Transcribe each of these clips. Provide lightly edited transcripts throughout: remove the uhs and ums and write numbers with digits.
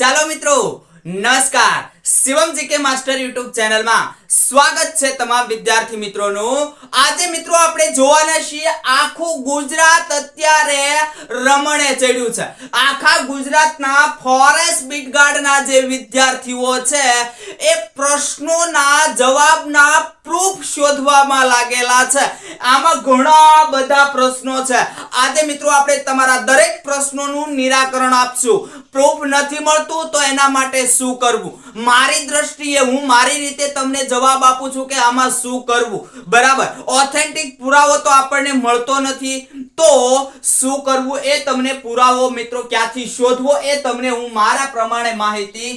ચાલો મિત્રો નમસ્કાર Shivam GK master YouTube channel માં સ્વાગત છે તમામ વિદ્યાર્થી મિત્રોનું। આજે મિત્રો આપણે જોવાના છીએ આખું ગુજરાત અત્યારે રમણે ચડ્યું છે। આખા ગુજરાતના ફોરેસ્ટ બીટગાર્ડના જે વિદ્યાર્થીઓ છે એ પ્રશ્નોના જવાબના પ્રૂફ શોધવામાં લાગેલા છે। આમાં ઘણા બધા પ્રશ્નો છે। આજે મિત્રો આપણે તમારા દરેક પ્રશ્નોનું નિરાકરણ આપશું। પ્રૂફ નથી મળતું તો એના માટે શું કરવું, મારી દ્રષ્ટિએ હું મારી રીતે તમને જવાબ આપું છું કે આમાં શું કરવું, બરાબર। ઓથેન્ટિક પુરાવો તો આપણને મળતો નથી તો શું કરવું એ તમને પુરાવો મિત્રો ક્યાંથી શોધવો એ તમને હું મારા પ્રમાણે માહિતી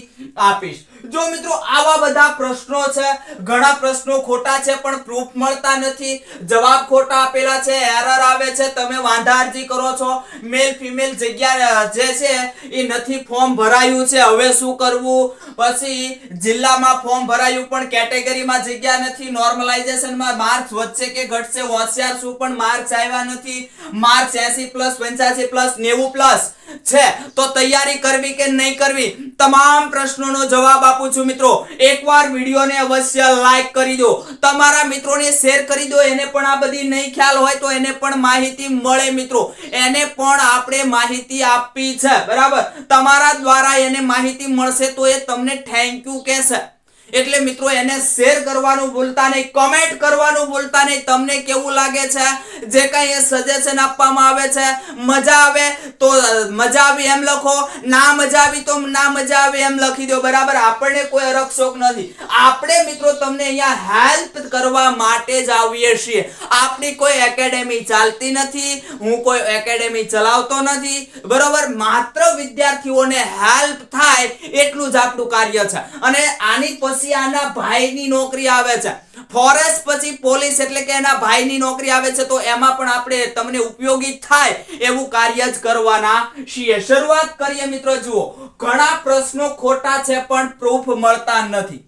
આપીશ। જો મિત્રો આવા બધા પ્રશ્નો છે, ઘણા પ્રશ્નો ખોટા છે પણ પ્રૂફ મળતા નથી, જવાબ ખોટા આપેલા છે, એરર આવે છે, તમે વાંધા અરજી કરો છો, મેલ ફિમેલ જગ્યા જે છે એ નથી, ફોર્મ ભરાયું છે હવે શું કરવું, પછી જિલ્લામાં ફોર્મ ભરાયું પણ કેટેગરીમાં જગ્યા નથી, નોર્મલાઇઝેશનમાં માર્ક્સ વધશે કે ઘટશે, હોશિયાર શું પણ માર્ક્સ આવ્યા નથી, માર્ક્સ 80+, 85+, 90+ છે તો તૈયારી કરવી કે નહીં કરવી, તમામ પ્રશ્નોનો જવાબ આપું છું મિત્રો। એકવાર વિડિયોને અવશ્ય લાઈક કરી દો, તમારા મિત્રોને શેર કરી દો, એને પણ આ બધી નહીં ખ્યાલ હોય તો એને પણ માહિતી મળે મિત્રો, એને પણ આપણે માહિતી આપી છે, બરાબર। તમારા દ્વારા એને માહિતી મળશે તો એ તમને થેન્ક યુ કહેશે, એટલે મિત્રો એને શેર કરવાનું ભૂલતા નહીં, કમેન્ટ કરવાનું ભૂલતા નહીં। તમને કેવું લાગે છે જે કઈ એ સજેશન આપવામાં આવે છે, મજા આવે તો મજા આવી એમ લખો, ના મજા આવી તો ના મજા આવી એમ લખી દો, બરાબર। આપણને કોઈ અરક્ષોક નથી, આપણે મિત્રો તમને અહીંયા હેલ્પ કરવા માટે જ આવીએ છીએ। આપણી કોઈ એકેડેમી ચાલતી નથી, હું કોઈ એકેડેમી ચલાવતો નથી, બરાબર। માત્ર વિદ્યાર્થીઓને હેલ્પ થાય એટલું જ આપણું કાર્ય છે। અને આની પછી આના ભાઈની નોકરી આવે છે, ફોરેસ્ટ પછી પોલીસ, એટલે કે એના ભાઈની નોકરી આવે છે, તો એમાં પણ આપણે તમને ઉપયોગી થાય એવું કાર્ય જ કરવાના છીએ। શરૂઆત કરીએ મિત્રો। જુઓ, ઘણા પ્રશ્નો ખોટા છે પણ પ્રૂફ મળતા નથી।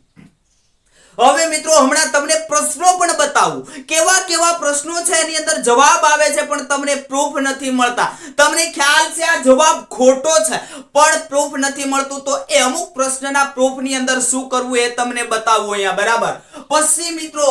હવે મિત્રો હમણાં તમને પ્રશ્નો પણ બતાવું, કેવા કેવા પ્રશ્નો છે એની અંદર જવાબ આવે છે પણ તમને પ્રૂફ નથી મળતા। તમને ખ્યાલ છે આ જવાબ ખોટો છે પણ પ્રૂફ નથી મળતું, તો એ અમુક પ્રશ્નના પ્રૂફની અંદર શું કરવું એ તમને બતાવું અહીંયા, બરાબર। પછી મિત્રો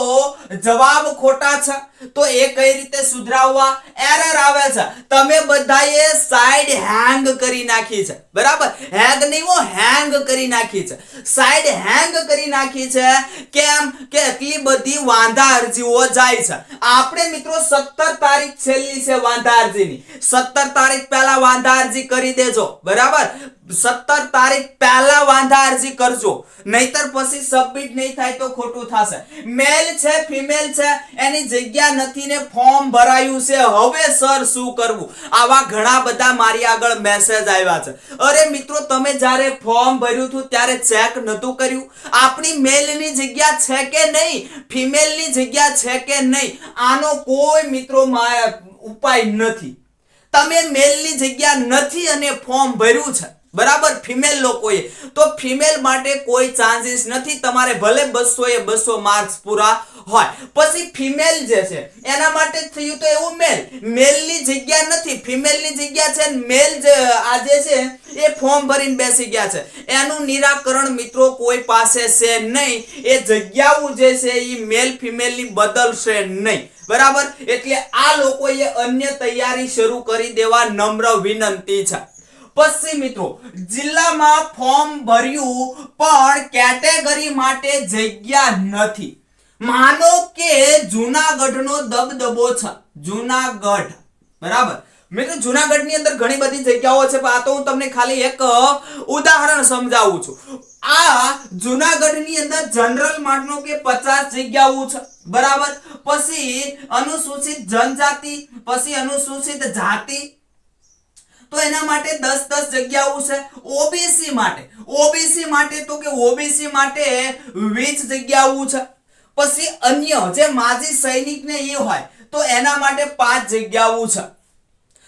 જવાબ ખોટા છે તો એ કઈ રીતે સુધરાવવા, એરર આવે છે, તમે બધાએ સાઈડ હેંગ કરી નાખી છે, બરાબર। હેંગ નહીં હો, હેંગ કરી નાખી છે, સાઈડ હેંગ કરી નાખી છે। કેમ કે એટલી બધી વાંધા અરજીઓ જાય છે। આપણે મિત્રો 17 તારીખ છેલ્લી છે વાંધા અરજીની, 17 તારીખ પહેલા વાંધા અરજી કરી દેજો, બરાબર। 17 તારીખ પહેલા વાંધા અરજી કરજો, નહીતર પછી સબમિટ નહીં થાય તો ખોટું થશે। મેલ છે ફિમેલ છે એની જગ્યા નથી ને ફોર્મ ભરાયું છે, હવે સર શું કરવું, આવા ઘણા બધા મારી આગળ મેસેજ આવ્યા છે। અરે મિત્રો તમે જ્યારે ફોર્મ ભર્યું હતું ત્યારે ચેક નતું કર્યું આપણી મેલની જગ્યા છે કે નહીં, ફિમેલની જગ્યા છે કે નહીં, આનો કોઈ મિત્રો ઉપાય નથી। તમે મેલની જગ્યા નથી અને ફોર્મ ભર્યું છે, બરાબર, ફિમેલ લોકોએ, તો ફિમેલ માટે કોઈ ચાન્સીસ નથી, તમારે ભલે 200 એ 200 માર્ક્સ પૂરા હોય। પછી ફિમેલ જે છે એના માટે થયું તો એવું મેલની જગ્યા નથી, ફિમેલની જગ્યા છે, મેલ આ જે છે એ ફોર્મ ભરીને બેસી ગયા છે, એનું નિરાકરણ મિત્રો કોઈ પાસે છે નહીં, એ જગ્યાઓ જે છે એ મેલ ફિમેલની બદલશે નહીં, બરાબર। એટલે આ લોકોએ અન્ય તૈયારી શરૂ કરી દેવા નમ્ર વિનંતી છે। પછી મિત્રો જિલ્લામાં ફોર્મ ભર્યું પણ કેટેગરી માટે જગ્યા નથી, માનો કે જૂનાગઢનો દબદબો છે, જૂનાગઢ, બરાબર। મિત્રો જૂનાગઢની અંદર ઘણી બધી જગ્યાઓ છે, આ તો હું તમને ખાલી એક ઉદાહરણ સમજાવું છું। આ જૂનાગઢની અંદર જનરલ માનો કે 50 જગ્યાઓ છે, બરાબર। પછી અનુસૂચિત જનજાતિ, પછી અનુસૂચિત જાતિ, તો એના માટે 10 જગ્યાઓ છે। ઓબીસી માટે તો કે ઓબીસી માટે 20 જગ્યાઓ છે। પછી અન્ય જે માજી સૈનિક ને એ હોય તો એના માટે 5 જગ્યાઓ છે।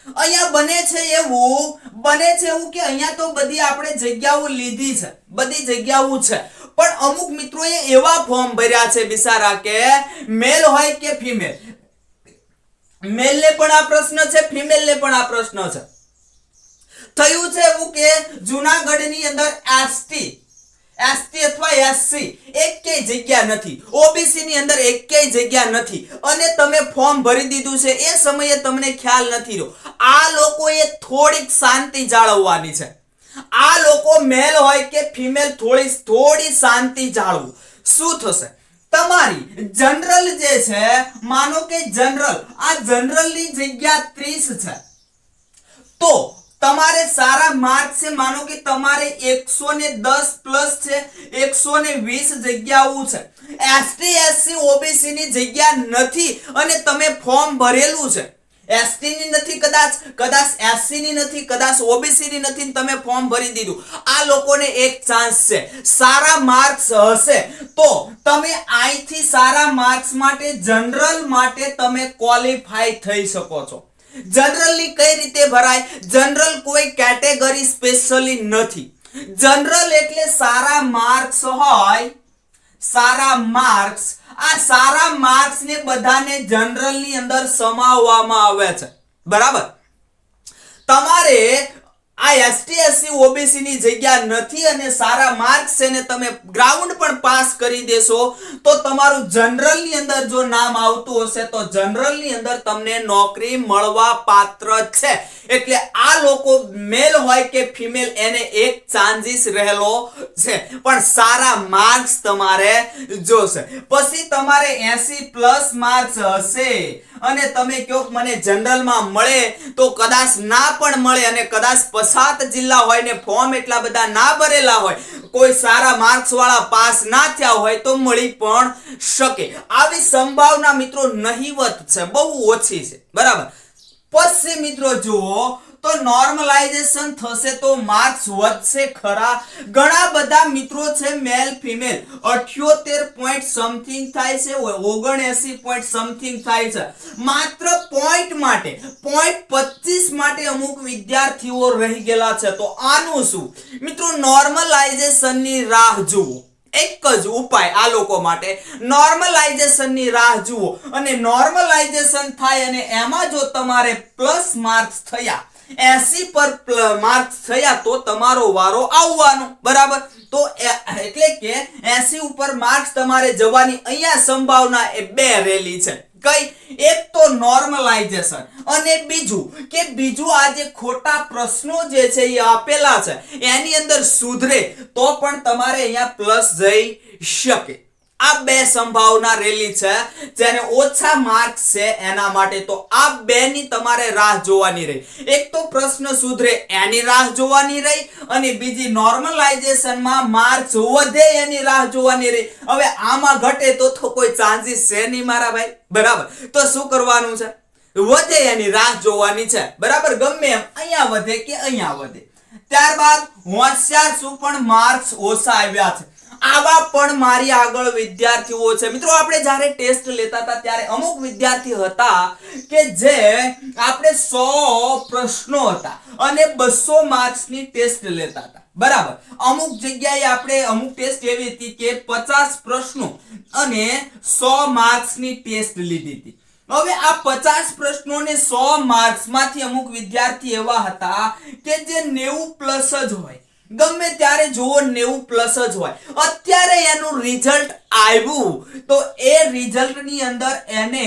અહીંયા બને છે એવું કે અહીંયા તો બધી આપણે જગ્યાઓ લીધી છે, બધી જગ્યાઓ છે, પણ અમુક મિત્રોએ એવા ફોર્મ ભર્યા છે બિચારા કે મેલ હોય કે ફિમેલ, મેલને પણ આ પ્રશ્ન છે, ફિમેલને પણ આ પ્રશ્ન છે, થયું છે એવું કે જૂનાગઢની અંદર એસટી અથવા એસસી એકેય જગ્યા નથી, ઓબીસી ની અંદર એકેય જગ્યા નથી, અને તમે ફોર્મ ભરી દીધું છે એ સમયે તમને ખ્યાલ નથી રહ્યો. આ લોકોએ થોડીક શાંતિ જાળવવાની છે. આ લોકો મેલ હોય કે ફિમેલ થોડી શાંતિ જાળવું. શું થશે? તમારી જનરલ જે છે, માનો કે જનરલ ની જગ્યા 30 છે, તો તમારે સારા માર્ક છે, માનો કે તમારે 110 પ્લસ છે, 120 જગ્યાઓ છે. એસટી એસસી ઓબીસી ની જગ્યા નથી અને તમે ફોર્મ ભરેલું છે. એસટી ની નથી, કદાચ એસસી ની નથી, કદાચ ઓબીસી ની નથી, તમે ફોર્મ ભરી દીધું. આ લોકોને એક ચાન્સ છે. સારા માર્ક્સ હશે તો તમે અહીંથી સારા માર્ક્સ માટે જનરલ માટે તમે ક્વોલિફાય થઈ શકો છો. જનરલી કઈ રીતે ભરાય? જનરલ કોઈ કેટેગરી સ્પેશિયલી નથી. જનરલ એટલે સારા માર્ક્સ હોય, સારા માર્ક્સ. આ સારા માર્ક્સ ને બધાને જનરલ ની અંદર સમાવવામાં આવે છે. બરાબર? તમારે આ એસટી એસસી ઓબીસી ની જગ્યા નથી અને સારા માર્ક્સ છે ને તમે ગ્રાઉન્ડ પણ પાસ કરી દેશો તો તમારું જનરલ ની અંદર જો નામ આવતું હશે તો જનરલ ની અંદર તમને નોકરી મળવા પાત્ર છે. એટલે આ લોકો મેલ હોય કે ફિમેલ એને એક ચાન્સીસ રહેલો છે, પણ સારા માર્ક્સ તમારે જોશે. પછી તમારે 80 પ્લસ માર્ક્સ હશે અને તમે કહો મને જનરલ માં મળે તો કદાચ ના પણ મળે, અને કદાચ પછાત જિલ્લા હોય ને ફોર્મ એટલા બધા ના ભરેલા હોય, કોઈ સારા માર્ક્સ વાળા પાસ ના થયા હોય તો મળી પણ શકે. આવી સંભાવના મિત્રો નહીવત છે, બહુ ઓછી છે. બરાબર? પછી મિત્રો જુઓ તો નોર્મલાઇઝેશન થશે તો માર્ક્સ વધશે ખરા. ઘણા બધા મિત્રો છે મેલ ફિમેલ 78 પોઈન્ટ સમથિંગ થાય છે, 79 પોઈન્ટ સમથિંગ થાય છે. માત્ર પોઈન્ટ માટે, પોઈન્ટ 25 માટે અમુક વિદ્યાર્થીઓ રહી ગયેલા છે. તો આનું શું મિત્રો? નોર્મલાઇઝેશન ની રાહ જુઓ. એક જ ઉપાય આ લોકો માટે, નોર્મલાઇઝેશન ની રાહ જુઓ. અને નોર્મલાઇઝેશન થાય અને એમાં જો તમારે પ્લસ માર્ક્સ થયા, 80 પર માર્ક્સ થયા તો તમારો વારો આવવાનો. બરાબર? તો એટલે કે 80 ઉપર માર્ક્સ તમારે જવાની અહીંયા સંભાવના એ બે રહેલી છે. કઈ? એક તો નોર્મલાઇઝેશન, અને બીજું આ જે ખોટા પ્રશ્નો જે છે એ આપેલા છે એની અંદર સુધરે તો પણ તમારે અહીંયા પ્લસ જઈ શકે. આ બે સંભાવના રહેલી છે જેને ઓછા માર્ક્સ છે એના માટે. તો આ બે ની તમારે રાહ જોવાની રહી. એક તો પ્રશ્ન સુધરે એની રાહ જોવાની રહી, અને બીજી નોર્મલાઇઝેશન માં માર્ક્સ વધે એની રાહ જોવાની રહી. હવે આમાં ઘટે તો કોઈ ચાન્સીસ છે નહીં મારા ભાઈ. બરાબર? તો શું કરવાનું છે? વધે એની રાહ જોવાની છે. બરાબર? ગમે એમ અહીંયા વધે કે અહીંયા વધે. ત્યારબાદ હોશિયાર શું પણ માર્ક્સ ઓછા આવ્યા છે, આવા પણ મારી આગળ વિદ્યાર્થીઓ છે. મિત્રો આપણે જ્યારે ટેસ્ટ લેતા હતા ત્યારે અમુક વિદ્યાર્થી હતા કે જે આપણે 100 પ્રશ્નો હતા અને 200 માર્ક્સ ની ટેસ્ટ લેતા હતા. બરાબર? અમુક જગ્યાએ આપણે અમુક ટેસ્ટ એવી હતી કે 50 પ્રશ્નો અને 100 માર્ક્સ ની ટેસ્ટ લીધી હતી. હવે આ 50 પ્રશ્નો ને 100 માર્ક્સ માંથી અમુક વિદ્યાર્થી એવા હતા કે જે 90 પ્લસ જ હોય. ગમે ત્યારે જોવો 90 પ્લસ જ હોય. અત્યારે એનું રિઝલ્ટ આવ્યું તો એ રિઝલ્ટ ની અંદર એને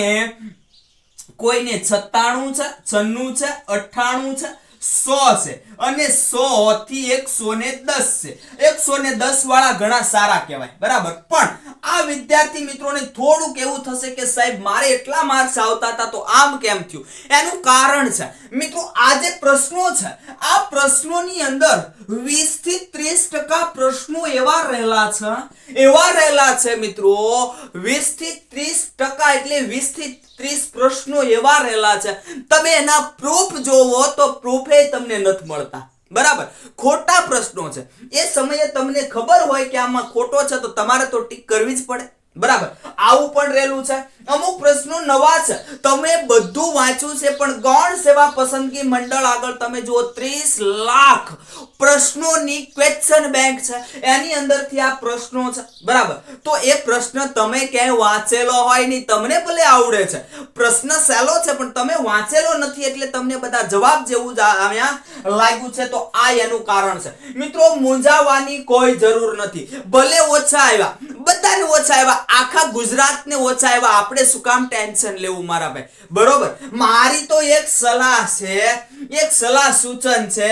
કોઈને 96 છે, 96 છે, 98 છે, 100 છે, અને 100 થી 110 છે. 110 વાળા ઘણા સારા કહેવાય. બરાબર? પણ આ વિદ્યાર્થી મિત્રોને થોડુંક એવું થશે કે સાહેબ મારે એટલા માર્ક્સ આવતા હતા તો આમ કેમ થયું? એનું કારણ છે મિત્રો આ જે પ્રશ્નો છે, આ પ્રશ્નોની અંદર 20 થી 30% પ્રશ્નો એવા રહેલા છે મિત્રો. 20 થી 30% એટલે 20 થી 30 પ્રશ્નો એવા રહેલા છે. તમે એના પ્રૂફ જોવો તો પ્રૂફ તમને નથી મળતા. બરાબર? ખોટા પ્રશ્નો છે. એ સમયે તમને ખબર હોય કે આમાં ખોટો છે તો તમારે તો ટીક કરવી જ પડે. બરાબર, આવું પણ રહેલું છે. અમુક પ્રશ્નો નવા છે, તમે બધું વાંચ્યું છે, પણ ગૌણ સેવા પસંદગી મંડળ આગળ તમે જુઓ 30 લાખ પ્રશ્નોની ક્વેશ્ચન બેંક છે, એની અંદરથી આ પ્રશ્નો છે. બરાબર, તો એ પ્રશ્ન તમે ક્યાંય વાંચેલો હોય નહીં, તમને ભલે આવડે છે, પ્રશ્ન સહેલો છે પણ તમે વાંચેલો નથી એટલે તમને બધા જવાબ જેવું જ અહીંયા લાગ્યું છે. તો આ એનું કારણ છે. મિત્રો, મૂંઝાવાની કોઈ જરૂર નથી. ભલે ઓછા આવ્યા, બધાને ઓછા આવ્યા, આખા ગુજરાતને ઓછા આવ્યા, આપણે શું કામ ટેન્શન લેવું મારા ભાઈ? બરોબર, મારી તો એક સલાહ છે, એક સલાહ સૂચન છે,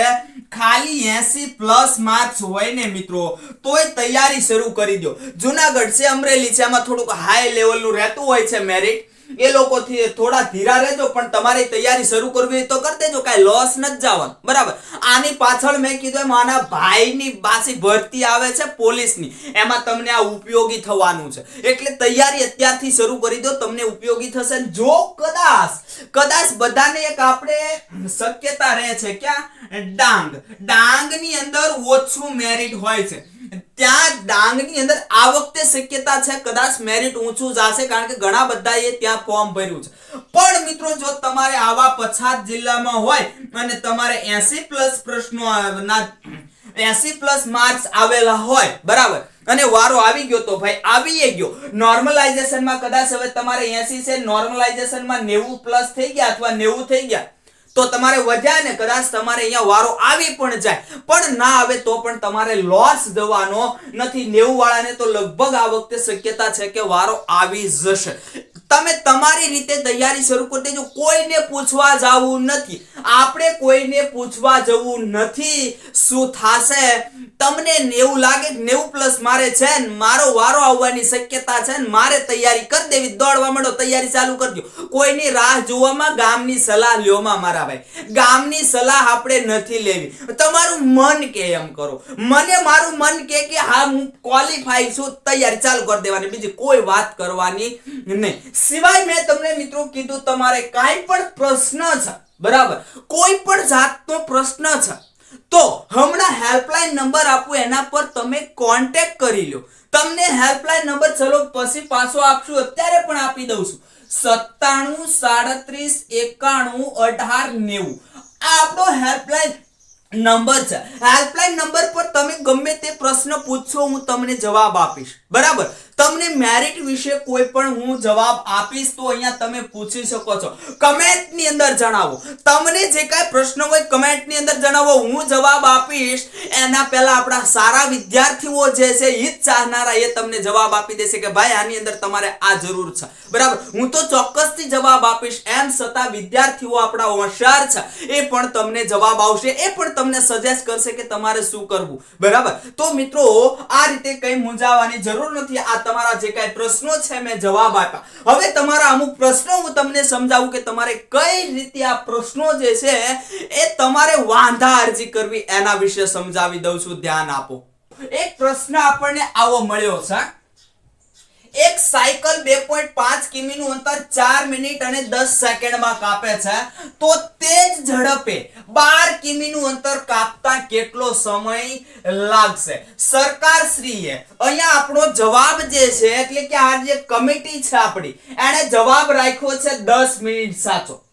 ખાલી 80+ માર્ક્સ હોય ને મિત્રો તોય તૈયારી શરૂ કરી દો. જુનાગઢ છે, અમરેલી છે, એમાં થોડુંક હાઈ લેવલનું રહેતું હોય છે મેરિટ, એ લોકોથી થોડા ધીરા રહેજો, પણ તમારી તૈયારી શરૂ કરવી હોય તો કરી દેજો, કાંઈ લોસ નથી જવાનું. બરાબર, આની પાછળ મેં કીધું એમ આના ભાઈની પાછી ભરતી આવે છે પોલીસની, એમાં તમને આ ઉપયોગી થવાનું છે, એટલે તૈયારી અત્યારથી શરૂ કરી દો, તમને ઉપયોગી થશે. જો કદાચ બધાને એક આપણે શક્યતા રહે છે, ક્યાં? ડાંગની અંદર ઓછું મેરિટ હોય છે, ત્યાં ડાંગની અંદર આ વખતે શક્યતા છે કદાચ મેરિટ ઊંચું જશે, કારણ કે ઘણા બધાએ ત્યાં ફોર્મ ભર્યું છે. પણ મિત્રો, જો તમારે આવા પછાત જિલ્લામાં હોય અને તમારે 80+ પ્રશ્નો 80+ માર્ક્સ આવેલા હોય, બરાબર, અને વારો આવી ગયો તો ભાઈ આવી ગયો. નોર્મલાઇઝેશનમાં કદાચ હવે તમારે 80 છે, નોર્મલાઇઝેશનમાં 90+ થઈ ગયા અથવા 90 થઈ ગયા તો તમારે વધ્યા ને, કદાચ તમારે અહીંયા વારો આવી પણ જાય, પણ ના આવે તો પણ તમારે લોસ જવાનો નથી. 90 વાળાને તો લગભગ આ વખતે શક્યતા છે કે વારો આવી જશે. તમે તમારી રીતે તૈયારી શરૂ કરી દેજો, કોઈને પૂછવા જવું નથી, આપણે કોઈને પૂછવા જવું નથી. શું થાશે? તમને 90 લાગે કે 90+ મારે છે ને મારો વારો આવવાની શક્યતા છે ને મારે તૈયારી કરી દેવી, દોડવા માંડો, તૈયારી ચાલુ કરજો. કોઈની રાહ જોવામાં, ગામની સલાહ લ્યોમાં મારા ભાઈ, ગામની સલાહ આપણે નથી લેવી. તમારું મન કે એમ કરો. મને મારું મન કે હા હું ક્વોલિફાઈ છું, તૈયારી ચાલુ કરી દેવાની, બીજી કોઈ વાત કરવાની નહીં. સિવાય મેં તમને મિત્રો કીધું, તમારે કાંઈ પણ પ્રશ્ન છે, બરાબર, કોઈ પણ જાતનો પ્રશ્ન છે તો હમણાં હેલ્પલાઇન નંબર આપું, એના પર તમે કોન્ટેક્ટ કરી લો. તમને હેલ્પલાઇન નંબર ચલો પછી પાછો આપશું, અત્યારે પણ આપી દઉં છું, 97 37 91 18 90. આ આપણો હેલ્પલાઇન નંબર છે. હેલ્પલાઇન નંબર પર તમે ગમે તે પ્રશ્ન પૂછશો, હું તમને જવાબ આપીશ. બરાબર, તમને મેરિટ વિશે કોઈ પણ હું જવાબ આપીશ તો અહીંયા તમે પૂછી શકો છો. કમેન્ટની અંદર જણાવો, તમને જે કાંઈ પ્રશ્ન હોય કમેન્ટની અંદર જણાવો, હું જવાબ આપીશ. એના પહેલા આપણા સારા વિદ્યાર્થીઓ જે છે, હિત ચાહનારા, એ તમને જવાબ આપી દેશે કે ભાઈ આની અંદર તમારે આ જરૂર છે. બરાબર, હું તો ચોક્કસથી જવાબ આપીશ. એમ છતાં વિદ્યાર્થીઓ આપણા હોશિયાર છે, એ પણ તમને જવાબ આવશે, એ પણ તમને સજેસ્ટ કરશે કે તમારે શું કરવું. બરાબર, તો મિત્રો આ રીતે કઈ મૂંઝાવાની જરૂર નથી. આ તમારા જે કાંઈ પ્રશ્નો છે મેં જવાબ આપ્યા. હવે તમારા અમુક પ્રશ્નો હું તમને સમજાવું કે તમારે કઈ રીતે આ પ્રશ્નો જે છે એ તમારે વાંધા અરજી કરવી, એના વિશે સમજાવી દઉં છું, ધ્યાન આપો. એક પ્રશ્ન આપણને આવો મળ્યો છે, એક સાયકલ 2.5 કિમીનું અંતર 4 મિનિટ અને 10 સેકન્ડમાં કાપે છે, તો તે જ ઝડપે 12 કિમીનું અંતર કાપતા કેટલો સમય લાગશે? સરકારશ્રીએ અહીંયા આપણો જવાબ જે છે, એટલે કે આ જે કમિટી છે આપણી, એને જવાબ રાખ્યો છે 10 મિનિટ સાચો.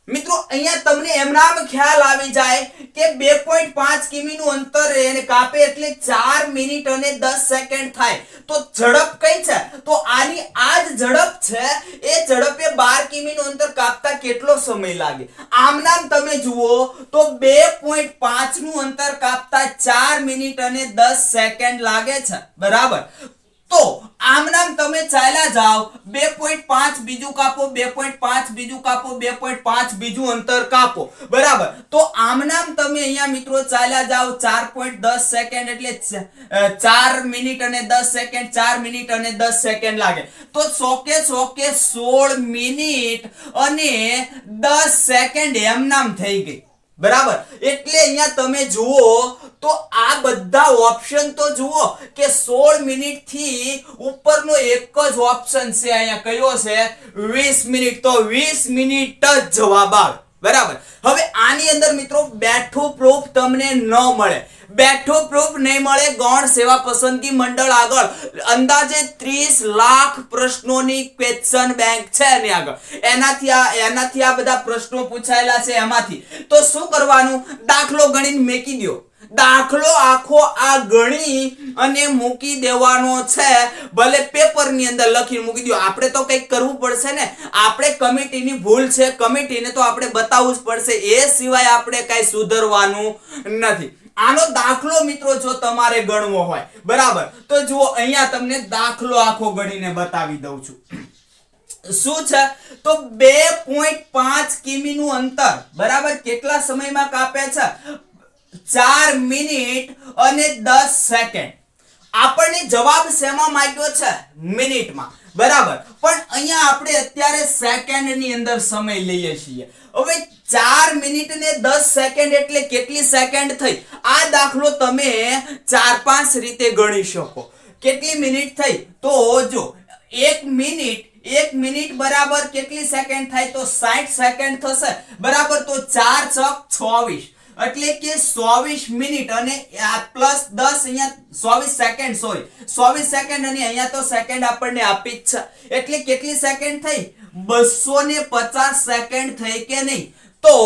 મિત્રો, અહીંયા તમને એમનામ ખ્યાલ આવી જાય કે 2.5 કિમીનું અંતર એને કાપે એટલે 4 મિનિટ અને 10 સેકન્ડ થાય, તો ઝડપ કઈ છે? તો આની આ જ ઝડપ છે, એ ઝડપે 12 કિમીનું અંતર કાપતા કેટલો સમય લાગે? આમ નામ તમે જુઓ તો 2.5 નું અંતર કાપતા 4 મિનિટ અને 10 સેકન્ડ લાગે છે. બરાબર, તો આમ નામ તમે ચાલ્યા જાઓ, 2.5 બીજું કાપો, 2.5 બીજું કાપો, 2.5 બીજું અંતર કાપો. બરાબર, તો આમ નામ તમે અહીંયા મિત્રો ચાલ્યા જાઓ 4.10 સેકન્ડ એટલે 4 મિનિટ અને 10 સેકન્ડ, 4 મિનિટ અને 10 સેકન્ડ લાગે, તો 16 મિનિટ અને 10 સેકન્ડ એમ નામ થઈ ગઈ. બરાબર, એટલે અહીંયા તમે જુઓ તો આ બધા ઓપ્શન તો જુઓ કે 16 મિનિટ થી ઉપરનો એક જ ઓપ્શન છે, અહીંયા કયો છે? 20 મિનિટ. તો 20 મિનિટ જ જવાબ આવે. બરાબર. હવે આની અંદર મિત્રો બેઠું પ્રૂફ તમને ન મળે. બેઠું પ્રૂફ નહીં મળે. ગૌણ સેવા પસંદગી મંડળ આગળ અંદાજે 30 લાખ પ્રશ્નોની ક્વેશ્ચન બેંક છે એની આગળ. એનાથી આ બધા પ્રશ્નો પૂછાયેલા છે એમાંથી. તો શું કરવાનું? દાખલો ગણીને મેકી દો. દાખલો આખો આ ગણી અને મૂકી દેવાનો છે. ભલે પેપરની અંદર લખીને મૂકી દો. આપણે તો કંઈક કરવું પડશે ને. આપણે કમિટીની ભૂલ છે, કમિટીને તો આપણે બતાવવું જ પડશે. એ સિવાય આપણે કઈ સુધરવાનું નથી. આનો દાખલો મિત્રો જો તમારે ગણવો હોય, બરાબર, તો જુઓ અહીંયા તમને દાખલો આખો ગણીને બતાવી દઉં છું. શું છે તો 2.5 કિમીનું અંતર, બરાબર, કેટલા સમયમાં કાપે છે? 4 મિનિટ અને 10 સેકન્ડ. આપણને જવાબ શેમાં માંગ્યો છે? મિનિટમાં, બરાબર, પણ અહીંયા આપણે અત્યારે સેકન્ડની અંદર સમય લઈએ છીએ. હવે 4 મિનિટ ને 10 સેકન્ડ એટલે કેટલી સેકન્ડ થઈ? આ દાખલો તમે 4-5 રીતે ગણી શકો. કેટલી મિનિટ થઈ? તો જો 1 મિનિટ બરાબર કેટલી સેકન્ડ થાય? તો 60 સેકન્ડ થશે, બરાબર. તો 4 ચોક 26 એટલે કે 24 મિનિટ અને પ્લસ 10 અહીંયા 24 સેકન્ડ, સોરી 24 સેકન્ડ, અને અહીંયા તો સેકન્ડ આપણને આપી જ છે. એટલે કેટલી સેકન્ડ થઈ? 250 સેકન્ડ થઈ કે નહીં? તો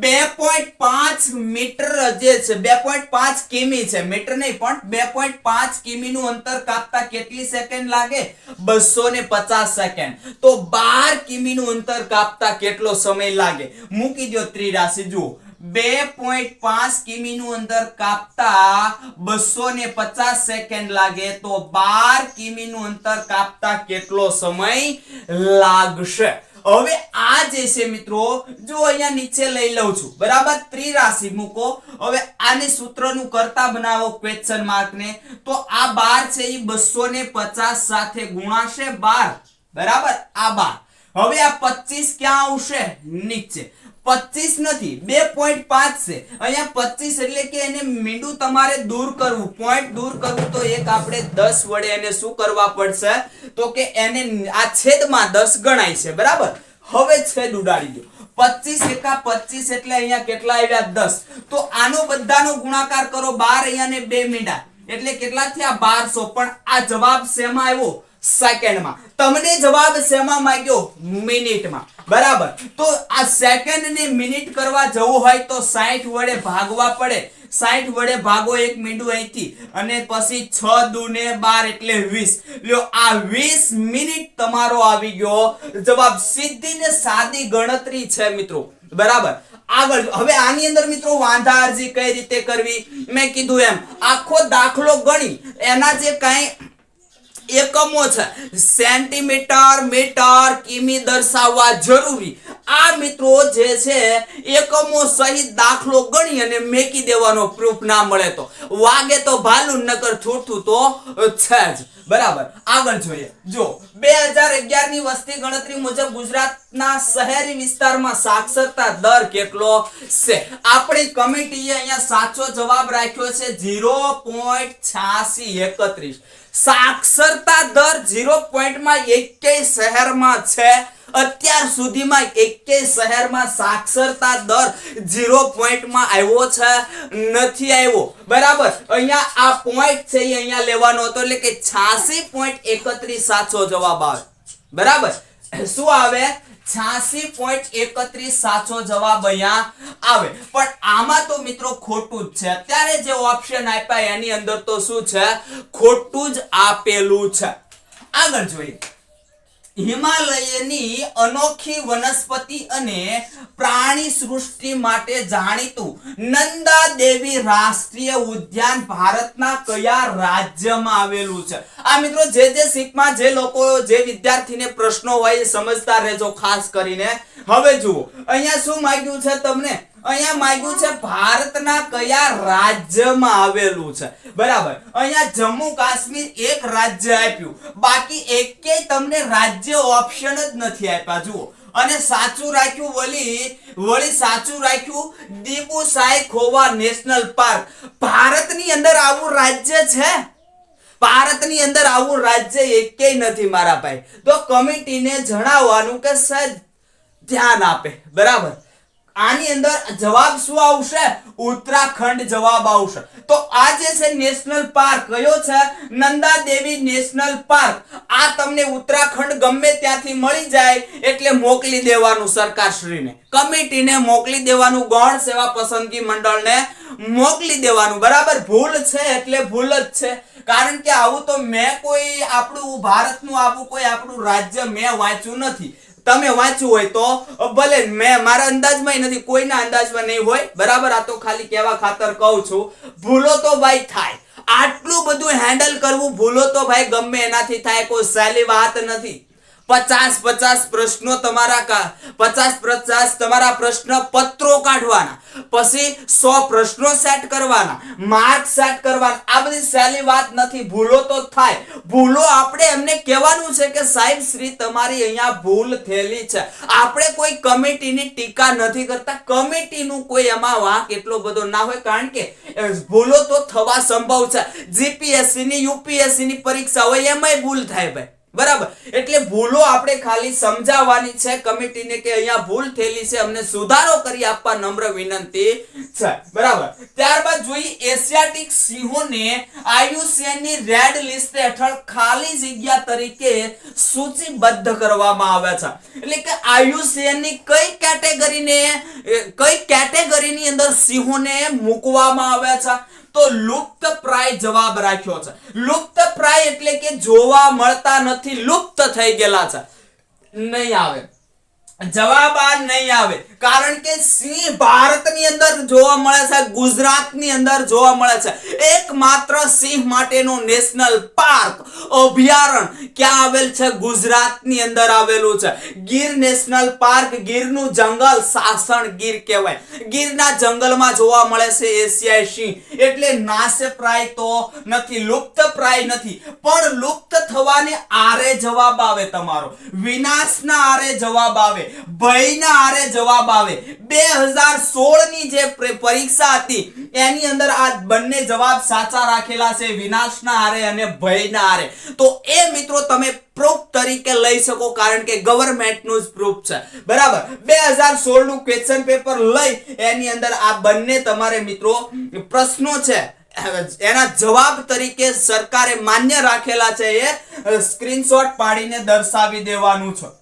2.5 મીટર જે છે, 2.5 કિમી છે, મીટર નહીં પણ 2.5 કિમીનું અંતર કાપતા કેટલી સેકન્ડ લાગે? 250 સેકન્ડ. તો 12 કિમીનું અંતર કાપતા કેટલો સમય લાગે? મૂકી દો ત્રિરાશી. જુઓ 2.5 કિમીનું અંતર કાપતા 250 સેકન્ડ લાગે, તો 12 કિમીનું અંતર કાપતા કેટલો સમય લાગશે? હવે આ જે છે મિત્રો, જો અહીંયા નીચે લઈ લઉં છું, બરાબર, ત્રિરાશી મૂકો. હવે આને સૂત્રનું કરતા બનાવો ક્વેશ્ચન માર્ક ને. તો આ 12 છે એ 250 સાથે ગુણાશે 12, બરાબર, આ 12. હવે આ 25 ક્યાં આવશે? નીચે. 25 નથી, 2.5 છે. અહીંયા 25 એટલે કે એને મીંડું તમારે દૂર કરવું, પોઈન્ટ દૂર કરવું, તો એક આપણે 10 વડે એને શું કરવા પડશે? તો કે એને આ છેદમાં 10 ગણાય છે, બરાબર. હવે છેદ ઉડાડી દો. 25 એકા 25 એટલે અહીંયા કેટલા આવ્યા? 10. તો આનો બધાનો ગુણાકાર કરો. 12 અહીંયા ને 2 મીંડા એટલે કેટલા થયા? 1200. પણ આ જવાબ શેમાં આવ્યો? સેકન્ડમાં. તમને જવાબ શેમાં માંગ્યો? મિનિટમાં, બરાબર. તો આ સેકન્ડ ને મિનિટ કરવા જવું હોય તો 60 વડે ભાગવા પડે. 60 વડે ભાગો એક મીંડું અહીંથી, અને પછી 6 દુ ને 12 એટલે 20. લ્યો આ 20 મિનિટ તમારો આવી ગયો જવાબ. સીધી ને સાદી ગણતરી છે મિત્રો, બરાબર. આગળ હવે આની અંદર મિત્રો વાંધા અરજી કઈ રીતે કરવી? મેં કીધું એમ આખો દાખલો ગણી એના જે કાંઈ એકમો છે, સેન્ટીમીટર, મીટર, કિમી દર્શાવવા જરૂરી. આ મિત્રો જે છે એકમો સહિત દાખલો ગણી અને મેકી દેવાનો. પ્રૂફ ના મળે તો વાગે તો ભાલું, નકર થૂઠું તો છે જ, બરાબર. આગળ જોઈએ. જો 2011 ની વસ્તી ગણતરી મુજબ ગુજરાતના શહેરી વિસ્તારમાં સાક્ષરતા દર કેટલો છે? આપણી કમિટીએ અહીંયા સાચો જવાબ રાખ્યો છે 0.8631. સાક્ષરતા દર 0 એકેય શહેરમાં છે? અત્યાર સુધીમાં એકેય શહેરમાં સાક્ષરતા દર 0 આવ્યો છે? નથી આવ્યો, બરાબર. અહીંયા આ પોઈન્ટ છે એ અહીંયા લેવાનો હતો, એટલે કે 86.31 સાચો જવાબ આવે, બરાબર. શું આવે? 86.31 સાચો જવાબ અહીંયા આવે. પણ આમાં તો મિત્રો ખોટું જ છે. અત્યારે જે ઓપ્શન આપ્યા એની અંદર તો શું છે? ખોટું જ આપેલું છે. આગળ જોઈએ. હિમાલયની અનોખી વનસ્પતિ અને પ્રાણી સૃષ્ટિ માટે જાણીતું નંદા દેવી રાષ્ટ્રીય ઉદ્યાન ભારતના કયા રાજ્યમાં આવેલું છે? આ મિત્રો જે શીખમાં જે લોકો જે વિદ્યાર્થીને પ્રશ્નો હોય એ સમજતા રહેજો ખાસ કરીને. હવે જુઓ અહીંયા શું માંગ્યું છે તમને? અહીંયા માંગ્યું છે ભારતના કયા રાજ્યમાં આવેલું છે, બરાબર. અહીંયા જમ્મુ કાશ્મીર એક રાજ્ય આપ્યું, બાકી એકેય તમને રાજ્ય ઓપ્શન જ નથી આપ્યા. જુઓ, અને સાચું રાખ્યું વળી સાચું રાખ્યું દીબુસાઈ ખોવા નેશનલ પાર્ક. ભારતની અંદર આવું રાજ્ય છે? ભારતની અંદર આવું રાજ્ય એકેય નથી મારા ભાઈ. તો કમિટીને જણાવવાનું કે સાહેબ ધ્યાન આપે, બરાબર. આની અંદર જવાબ શું આવશે? ઉત્તરાખંડ જવાબ આવશે. તો આ જે છે નેશનલ પાર્ક કયો છે? નંદા દેવી નેશનલ પાર્ક. આ તમને ઉત્તરાખંડ ગમે ત્યાંથી મળી જાય એટલે મોકલી દેવાનું, સરકારશ્રીને, કમિટીને મોકલી દેવાનું, ગૌણ સેવા પસંદગી મંડળને મોકલી દેવાનું. બરાબર? ભૂલ છે એટલે ભૂલ જ છે, કારણ કે આવું તો મેં કોઈ આપણું ભારતનું આવું કોઈ આપણું રાજ્ય મેં વાંચ્યું નથી. તમે વાંચ્યું હોય તો ભલે, મેં મારા અંદાજમાં નથી, કોઈના અંદાજમાં નહીં હોય. બરાબર? આ તો ખાલી કહેવા ખાતર કહું છું. ભૂલો તો ભાઈ થાય, આટલું બધું હેન્ડલ કરવું, ભૂલો તો ભાઈ ગમે એનાથી થાય, કોઈ સહેલી વાત નથી. 50 પ્રશ્નો તમારા 50 તમારા પ્રશ્ન પત્રો કાઢવાના, પછી 100 પ્રશ્નો સેટ કરવાના, માર્ક સેટ કરવાના. આ બધી સહેલી વાત નથી. ભૂલો તો થાય. ભૂલો આપણે એમને કહેવાનું છે કે સાહેબ શ્રી તમારી અહીંયા ભૂલ થયેલી છે. આપણે કોઈ કમિટીની ટીકા નથી કરતા. કમિટીનું કોઈ એમાં વાંક એટલો બધો ના હોય, કારણ કે ભૂલો તો થવા સંભવ છે. જીપીએસસી ની યુપીએસસી ની પરીક્ષા હોય એમાંય ભૂલ થાય ભાઈ. બરાબર? એટલે ભૂલો આપણે ખાલી સમજાવવાની છે કમિટીને કે અહીંયા ભૂલ થયેલી છે, અમને સુધારો કરી આપવા નમ્ર વિનંતી છે. બરાબર? ત્યારબાદ જોઈએ એશિયાટિક સિંહોને IUCN ની રેડ લિસ્ટ હેઠળ ખાલી જગ્યા તરીકે સૂચિબદ્ધ કરવામાં આવ્યા છે. એટલે કે IUCN ની કઈ કેટેગરીની અંદર સિંહોને મૂકવામાં આવ્યા છે? તો લુપ્ત પ્રાય જવાબ રાખ્યો છે. લુપ્ત પ્રાય એટલે કે જોવા મળતા નથી, લુપ્ત થઈ ગયેલા છે. નહીં આવે જવાબ, આ નહીં આવે, કારણ કે સિંહ ભારતની અંદર જોવા મળે છે, ગુજરાતની અંદર જોવા મળે છે. એકમાત્ર સિંહ માટેનું નેશનલ પાર્ક, અભયારણ્ય ક્યાં આવેલ છે? ગુજરાતની અંદર આવેલું છે. ગીર નેશનલ પાર્ક, ગીરનું જંગલ, સાસણ ગીર કહેવાય. ગીરના જંગલમાં જોવા મળે છે એશિયાઈ સિંહ. એટલે નાશપ્રાય તો નથી, લુપ્ત પ્રાય નથી, પણ લુપ્ત થવાને આરે જવાબ આવે તમારો, વિનાશના આરે જવાબ આવે, ભયના આરે જવાબ આવે. 2016 ની જે પરીક્ષા હતી એની અંદર આ બંને જવાબ સાચા રાખેલા છે, વિનાશના આરે અને ભયના આરે. તો એ મિત્રો તમે પ્રૂફ તરીકે લઈ શકો, કારણ કે ગવર્નમેન્ટનું જ પ્રૂફ છે. બરાબર? 2016 નું ક્વેશ્ચન પેપર લઈ એની અંદર આ બંને તમારે મિત્રો પ્રશ્નો છે એના જવાબ તરીકે સરકારે માન્ય રાખેલા છે. એ સ્ક્રીનશોટ પાડીને દર્શાવી દેવાનું છે.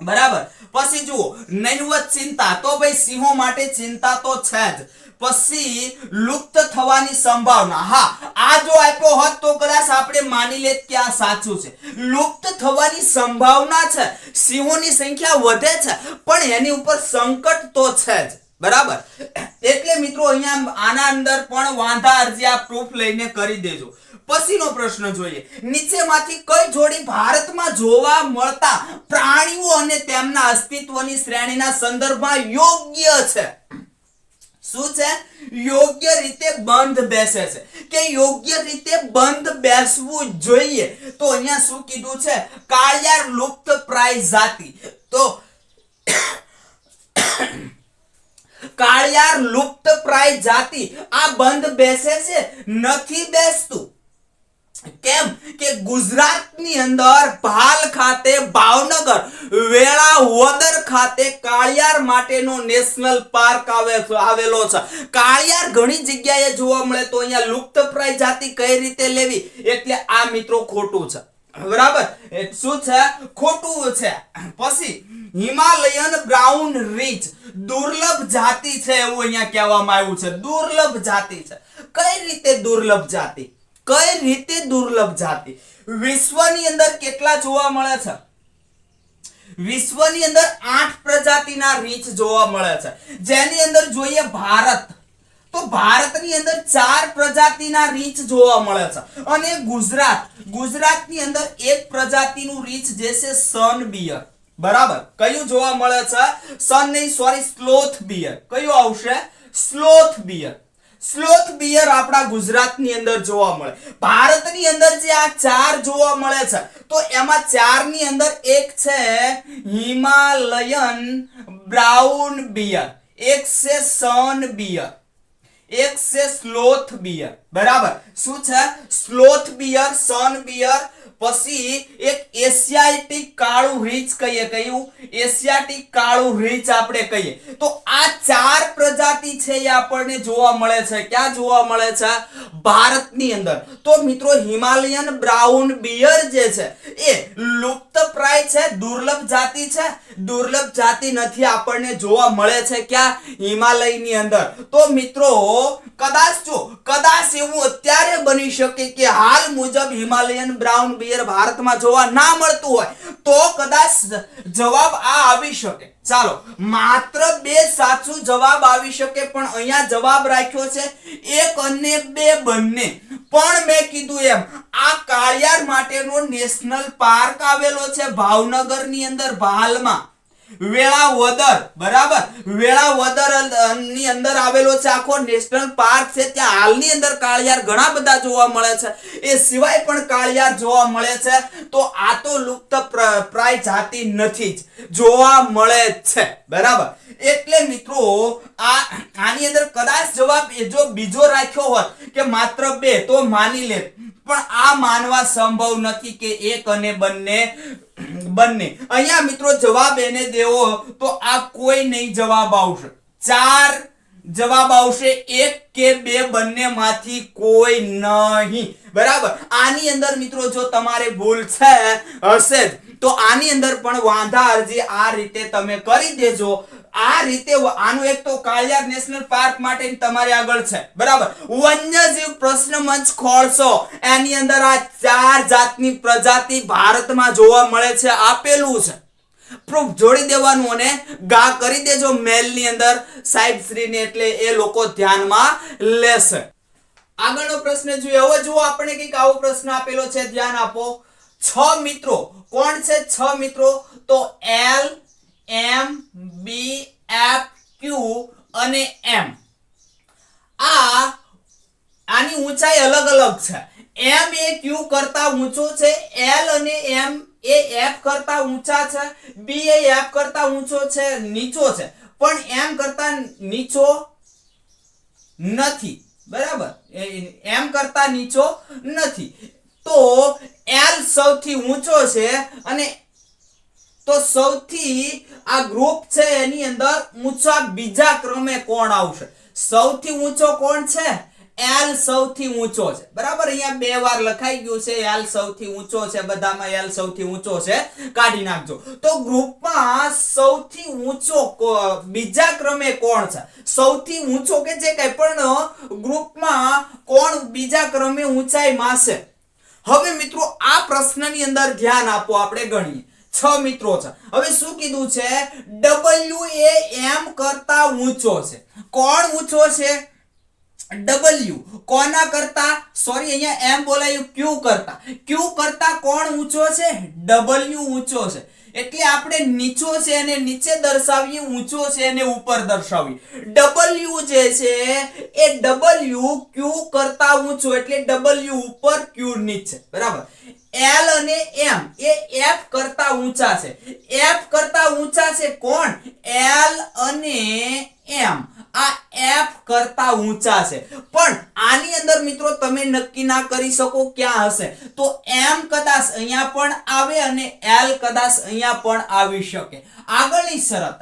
બરાબર? પછી જુઓ નૈવત ચિંતા, તો ભાઈ સિંહો માટે ચિંતા તો છે જ. પછી લુપ્ત થવાની સંભાવના, હા આ જો આપ્યો હોત તો કદાચ આપણે માની લેત કે આ સાચું છે. લુપ્ત થવાની સંભાવના છે, સિંહોની સંખ્યા વધે છે, પણ એની ઉપર સંકટ તો છે જ. બરાબર? એટલે મિત્રો અહીંયા આના અંદર પણ વાંધા અરજી આ પ્રૂફ લઈને કરી દેજો. પછીનો પ્રશ્ન જોઈએ, નીચેમાંથી કઈ જોડી ભારતમાં જોવા મળતા પ્રાણીઓ અને તેમના અસ્તિત્વની શ્રેણીના સંદર્ભમાં યોગ્ય છે? શું છે? યોગ્ય રીતે બંધ બેસે છે, કે યોગ્ય રીતે બંધ બેસવું જોઈએ. તો અહીંયા શું કીધું છે? કાળિયાર લુપ્ત પ્રાય જાતિ. તો કાળિયાર લુપ્ત પ્રાય જાતિ આ બંધ બેસે છે? નથી બેસતું. કેમ કે ગુજરાતની અંદર ભાલ ખાતે, ભાવનગર, વેળાવદર ખાતે કાળિયાર માટેનો નેશનલ પાર્ક આવેલો છે. કાળિયાર ઘણી જગ્યાએ જોવા મળે, તો અહીંયા લુપ્તપ્રાય જાતિ કઈ રીતે લેવી? એટલે આ મિત્રો ખોટું છે. બરાબર? શું છે? ખોટું છે. પછી હિમાલયન બ્રાઉન રીચ દુર્લભ જાતિ છે એવું અહીંયા કહેવામાં આવ્યું છે. દુર્લભ જાતિ છે. કઈ રીતે દુર્લભ જાતિ? કઈ રીતે દુર્લભ જાતિ? વિશ્વની અંદર કેટલા જોવા મળે છે? વિશ્વની અંદર 8 પ્રજાતિના રીંછ જોવા મળે છે. જેની અંદર જોઈએ ભારત, તો ભારતની અંદર 4 પ્રજાતિના રીંછ જોવા મળે છે. અને ગુજરાતની અંદર એક પ્રજાતિનું રીંછ જે છે સન બિયર. બરાબર? કયું જોવા મળે છે? સન નહીં, સોરી, સ્લોથ બિયર. કયું આવશે? Sloth beer. સ્લોથ બિયર આપણા ગુજરાતની અંદર જોવા મળે. ભારતની અંદર જે આ 4 જોવા મળે છે, તો એમાં 4 ની અંદર એક છે હિમાલયન બ્રાઉન બિયર, એક છે સન બિયર, એક છે સ્લોથ બિયર, બરાબર. શું છે? સ્લોથ બિયર, સન બિયર, પછી એક એશિયાટિક કાળું રીંછ કહીએ. કયું? એશિયાટિક કાળું રીંછ આપણે કહીએ. તો આ 4 પ્રજાતિ છે એ આપણને જોવા મળે છે. ક્યાં જોવા મળે છે? ભારતની અંદર. તો મિત્રો હિમાલયન બ્રાઉન બિયર જે છે એ લુપ્તપ્રાય છે, દુર્લભ જાતિ છે. દુર્લભ જાતિ નથી, આપણને જોવા મળે છે ક્યાં? હિમાલયની અંદર. તો મિત્રો કદાચ એવું અત્યારે બની શકે કે હાલ મુજબ હિમાલયન બ્રાઉન બિયર ભારતમાં જોવા ના મળતું હોય, તો કદાચ જવાબ આ આવી શકે. ચાલો, માત્ર 2 સાચું જવાબ આવી શકે, પણ અહીંયા જવાબ રાખ્યો છે 1 અને 2 બંને. પણ મેં કીધું એમ આ કાળિયાર માટેનો નેશનલ પાર્ક આવેલો છે ભાવનગરની અંદર, હાલમાં વેળાવદર, બરાબર. વેળાવદર ની અંદર આવેલો છે આખો નેશનલ પાર્ક છે. ત્યાં હાલની અંદર કાળિયાર ઘણા બધા જોવા મળે છે. એ સિવાય પણ કાળિયાર જોવા મળે છે. તો આ તો લુપ્ત પ્રાય જાતિ નથી જ, જોવા મળે છે, બરાબર. એટલે મિત્રો આની અંદર કદાચ જવાબ જો બીજો રાખ્યો હોત કે માત્ર 2 તો માની લે, પણ આ માનવા સંભવ નથી કે 1 અને બંને. અહીંયા મિત્રો જવાબ એને દેવો તો આ કોઈ નહીં જવાબ આવશે. 4 જવાબ આવશે, 1 કે 2 બંનેમાંથી કોઈ નહીં, બરાબર. આની અંદર મિત્રો જો તમારે ભૂલ છે હશે તો આની અંદર પણ વાંધા અરજી આ રીતે તમે કરી દેજો. આ રીતે આનું એક તો કાળિયાર નેશનલ પાર્ક માટે તમારે આગળ છે, બરાબર. વન્યજીવ પ્રશ્ન મંચ ખોલશો, એની અંદર આ 4 જાતની પ્રજાતિ ભારતમાં જોવા મળે છે આપેલું છે. પ્રૂફ જોડી દેવાનું અને ગા કરી દેજો મેલની અંદર સાહેબ શ્રીને, એટલે એ લોકો ધ્યાનમાં લેશે. આગળનો પ્રશ્ન જોઈએ. હવે જુઓ આપણે કંઈક આવો પ્રશ્ન આપેલો છે, ધ્યાન આપો. 6 મિત્રો કોણ છે? 6 મિત્રો તો L, M, B, F, Q અને M. આની ઊંચાઈ અલગ અલગ છે. M એ Q કરતા ઊંચો છે, L અને M એ F કરતા ઊંચા છે, B એ F કરતા ઊંચો છે, નીચો છે, પણ M કરતા નીચો નથી, બરાબર. M કરતા નીચો નથી. તો L સૌથી ઊંચો છે, અને તો સૌથી આ ગ્રુપ છે એની અંદર ઊંચા બીજા ક્રમે કોણ આવશે? સૌથી ઊંચો કોણ છે? L સૌથી ઊંચો છે, બરાબર. અહીંયા 2 વાર લખાઈ ગયું છે L સૌથી ઊંચો છે, બધામાં L સૌથી ઊંચો છે, કાઢી નાખજો. તો ગ્રુપમાં સૌથી ઊંચો બીજા ક્રમે કોણ છે? સૌથી ઊંચો કે જે કંઈ પણ ગ્રુપમાં કોણ બીજા ક્રમે ઊંચાઈમાં છે? હવે મિત્રો આ પ્રશ્નની અંદર ધ્યાન આપો, આપણે ગણીએ. 6 મિત્રો છે. હવે શું કીધું છે? W એ M કરતા ઊંચો છે. કોણ ઊંચો છે? W. કોના કરતા? સોરી, અહીંયા M બોલાયું, Q કરતા. Q કરતા કોણ ઊંચો છે? W ઊંચો છે. એટલે આપણે નીચો છે એને નીચે દર્શાવીએ, ઊંચો છે એને ઉપર દર્શાવીએ. W જે છે એ W Q કરતા ઊંચો, એટલે W ઉપર Q નીચે, બરાબર. L અને M એ F કરતા ઊંચા છે. F કરતા ઊંચા છે કોણ? L અને M. આ F કરતા ઊંચા છે, પણ આની અંદર મિત્રો તમે નક્કી ના કરી શકો ક્યાં હશે. તો M કદાચ અહીંયા પણ આવે અને L કદાચ અહીંયા પણ આવી શકે. આગળની શરત,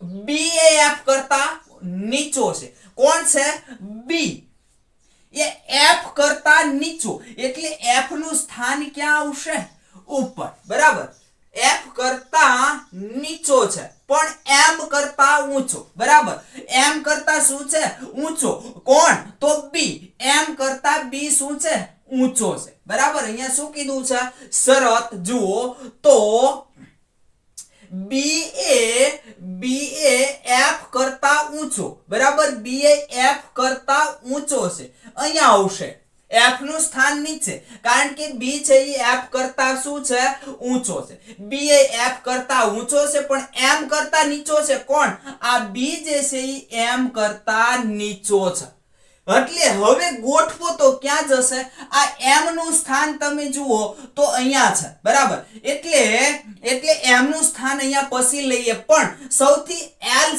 B એ F કરતા નીચો છે. કોણ છે? B એ F કરતા નીચો, એટલે F નું સ્થાન ક્યાં આવશે? ઉપર, બરાબર. F કરતા નીચો છે, પણ M કરતા ઊંચો, બરાબર. M કરતા શું છે? ઊંચો. કોણ? તો B. M કરતા B શું છે? ઊંચો છે, બરાબર. અહીંયા શું કીધું છે? શરત જુઓ તો B એ F કરતા ઊંચો, બરાબર. B એ F કરતા ઊંચો છે, અહીંયા આવશે. F નું સ્થાન નીચે, કારણ કે B છે એ F કરતા શું છે? ઊંચો છે. B એ F કરતા ઊંચો છે, પણ M કરતા નીચો છે. કોણ? આ B જે છે એ M કરતા નીચો છે. એટલે હવે ગોઠવો તો ક્યાં જશે? આ m નું સ્થાન તમે જુઓ તો અહીંયા છે, બરાબર. એટલે m નું સ્થાન અહીંયા પછી લઈએ, પણ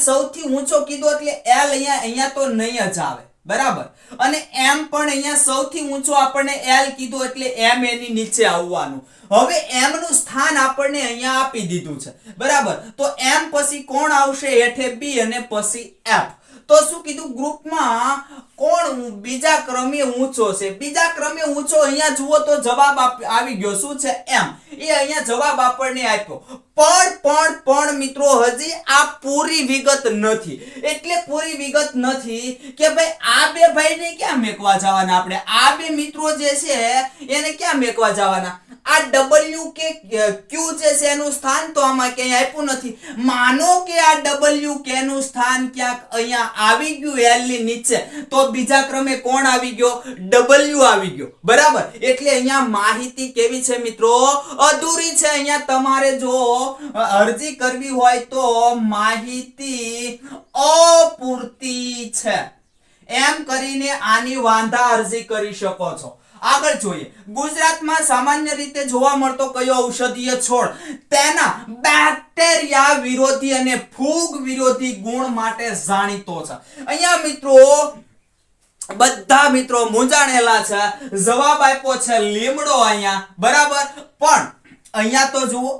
સૌથી ઊંચો કીધો એટલે l અહીંયા તો નહીં જ આવે, બરાબર. અને m પણ અહીંયા સૌથી ઊંચો આપણને l કીધો એટલે m એની નીચે આવવાનું. હવે m નું સ્થાન આપણને અહીંયા આપી દીધું છે, બરાબર. તો m પછી કોણ આવશે? હેઠે b અને પછી f. તો શું કીધું? ગ્રુપમાં કોણ બીજા ક્રમે ઊંચો છે? બીજા ક્રમે ઊંચો અહીંયા જુઓ તો જવાબ આવી ગયો. શું છે? m. એ અહીંયા જવાબ આપણને આપ્યો. પણ મિત્રો હજી આ પૂરી વિગત નથી. એટલે પૂરી વિગત નથી કે ભાઈ આ બે ભાઈને ક્યાં મેકવા જવાના આપણે? આ બે મિત્રો જે છે એને ક્યાં મેકવા જવાના? આ w કે q જે છે એનું સ્થાન તો આમાં ક્યાંય આપ્યું નથી. માનો કે આ w k નું સ્થાન ક્યાંક અહીંયા આવી ગયું l ની નીચે, તો બીજા ક્રમે કોણ આવી ગયો? w આવી ગયો, બરાબર. એટલે અહીંયા માહિતી કેવી છે મિત્રો? અધૂરી છે. અહીંયા તમારે જો અરજી કરવી હોય તો માહિતી અપૂરતી છે એમ કરીને આની વાંધા અરજી કરી શકો છો. આગળ જોઈએ. ગુજરાતમાં સામાન્ય રીતે જોવા મળતો કયો ઔષધીય છોડ તેના બેક્ટેરિયા વિરોધી અને ફૂગ વિરોધી ગુણ માટે જાણીતો છે? અહીંયા મિત્રો બધા મિત્રો મૂંઝાણેલા છે. જવાબ આપ્યો છે લીમડો અહીંયા, બરાબર. પણ અહીંયા તો જુઓ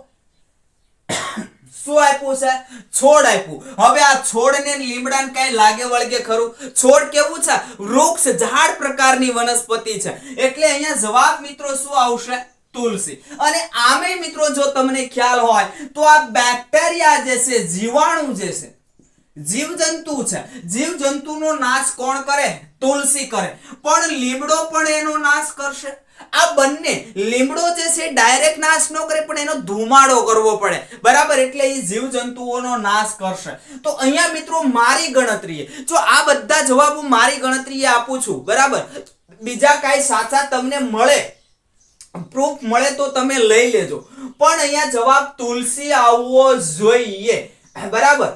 શું આપ્યું છે? છોડ આપ્યું. હવે આ છોડને લીમડાને કઈ લાગે વળગે ખરું? છોડ કેવું છે? વૃક્ષ, ઝાડ પ્રકારની વનસ્પતિ છે. એટલે અહીંયા જવાબ મિત્રો શું આવશે? તુલસી. અને આમે મિત્રો જો તમને ખ્યાલ હોય તો આ બેક્ટેરિયા જે છે, જીવાણુ જે છે, જીવજંતુ છે, જીવજંતુનો નાશ કોણ કરે? તુલસી કરે. પણ લીમડો પણ એનો નાશ કરશે. આ બંને, લીમડો જે છે ડાયરેક્ટ નાશ ન કરે પણ એનો ધુમાડો કરવો પડે, બરાબર. એટલે એ જીવજંતુઓનો નાશ કરશે. તો અહીંયા મિત્રો મારી ગણતરીએ, જો આ બધા જવાબો મારી ગણતરીએ આપું છું, બરાબર. બીજા કાંઈ સાચા તમને મળે, પ્રૂફ મળે તો તમે લઈ લેજો. પણ અહીંયા જવાબ તુલસી આવવો જોઈએ, બરાબર.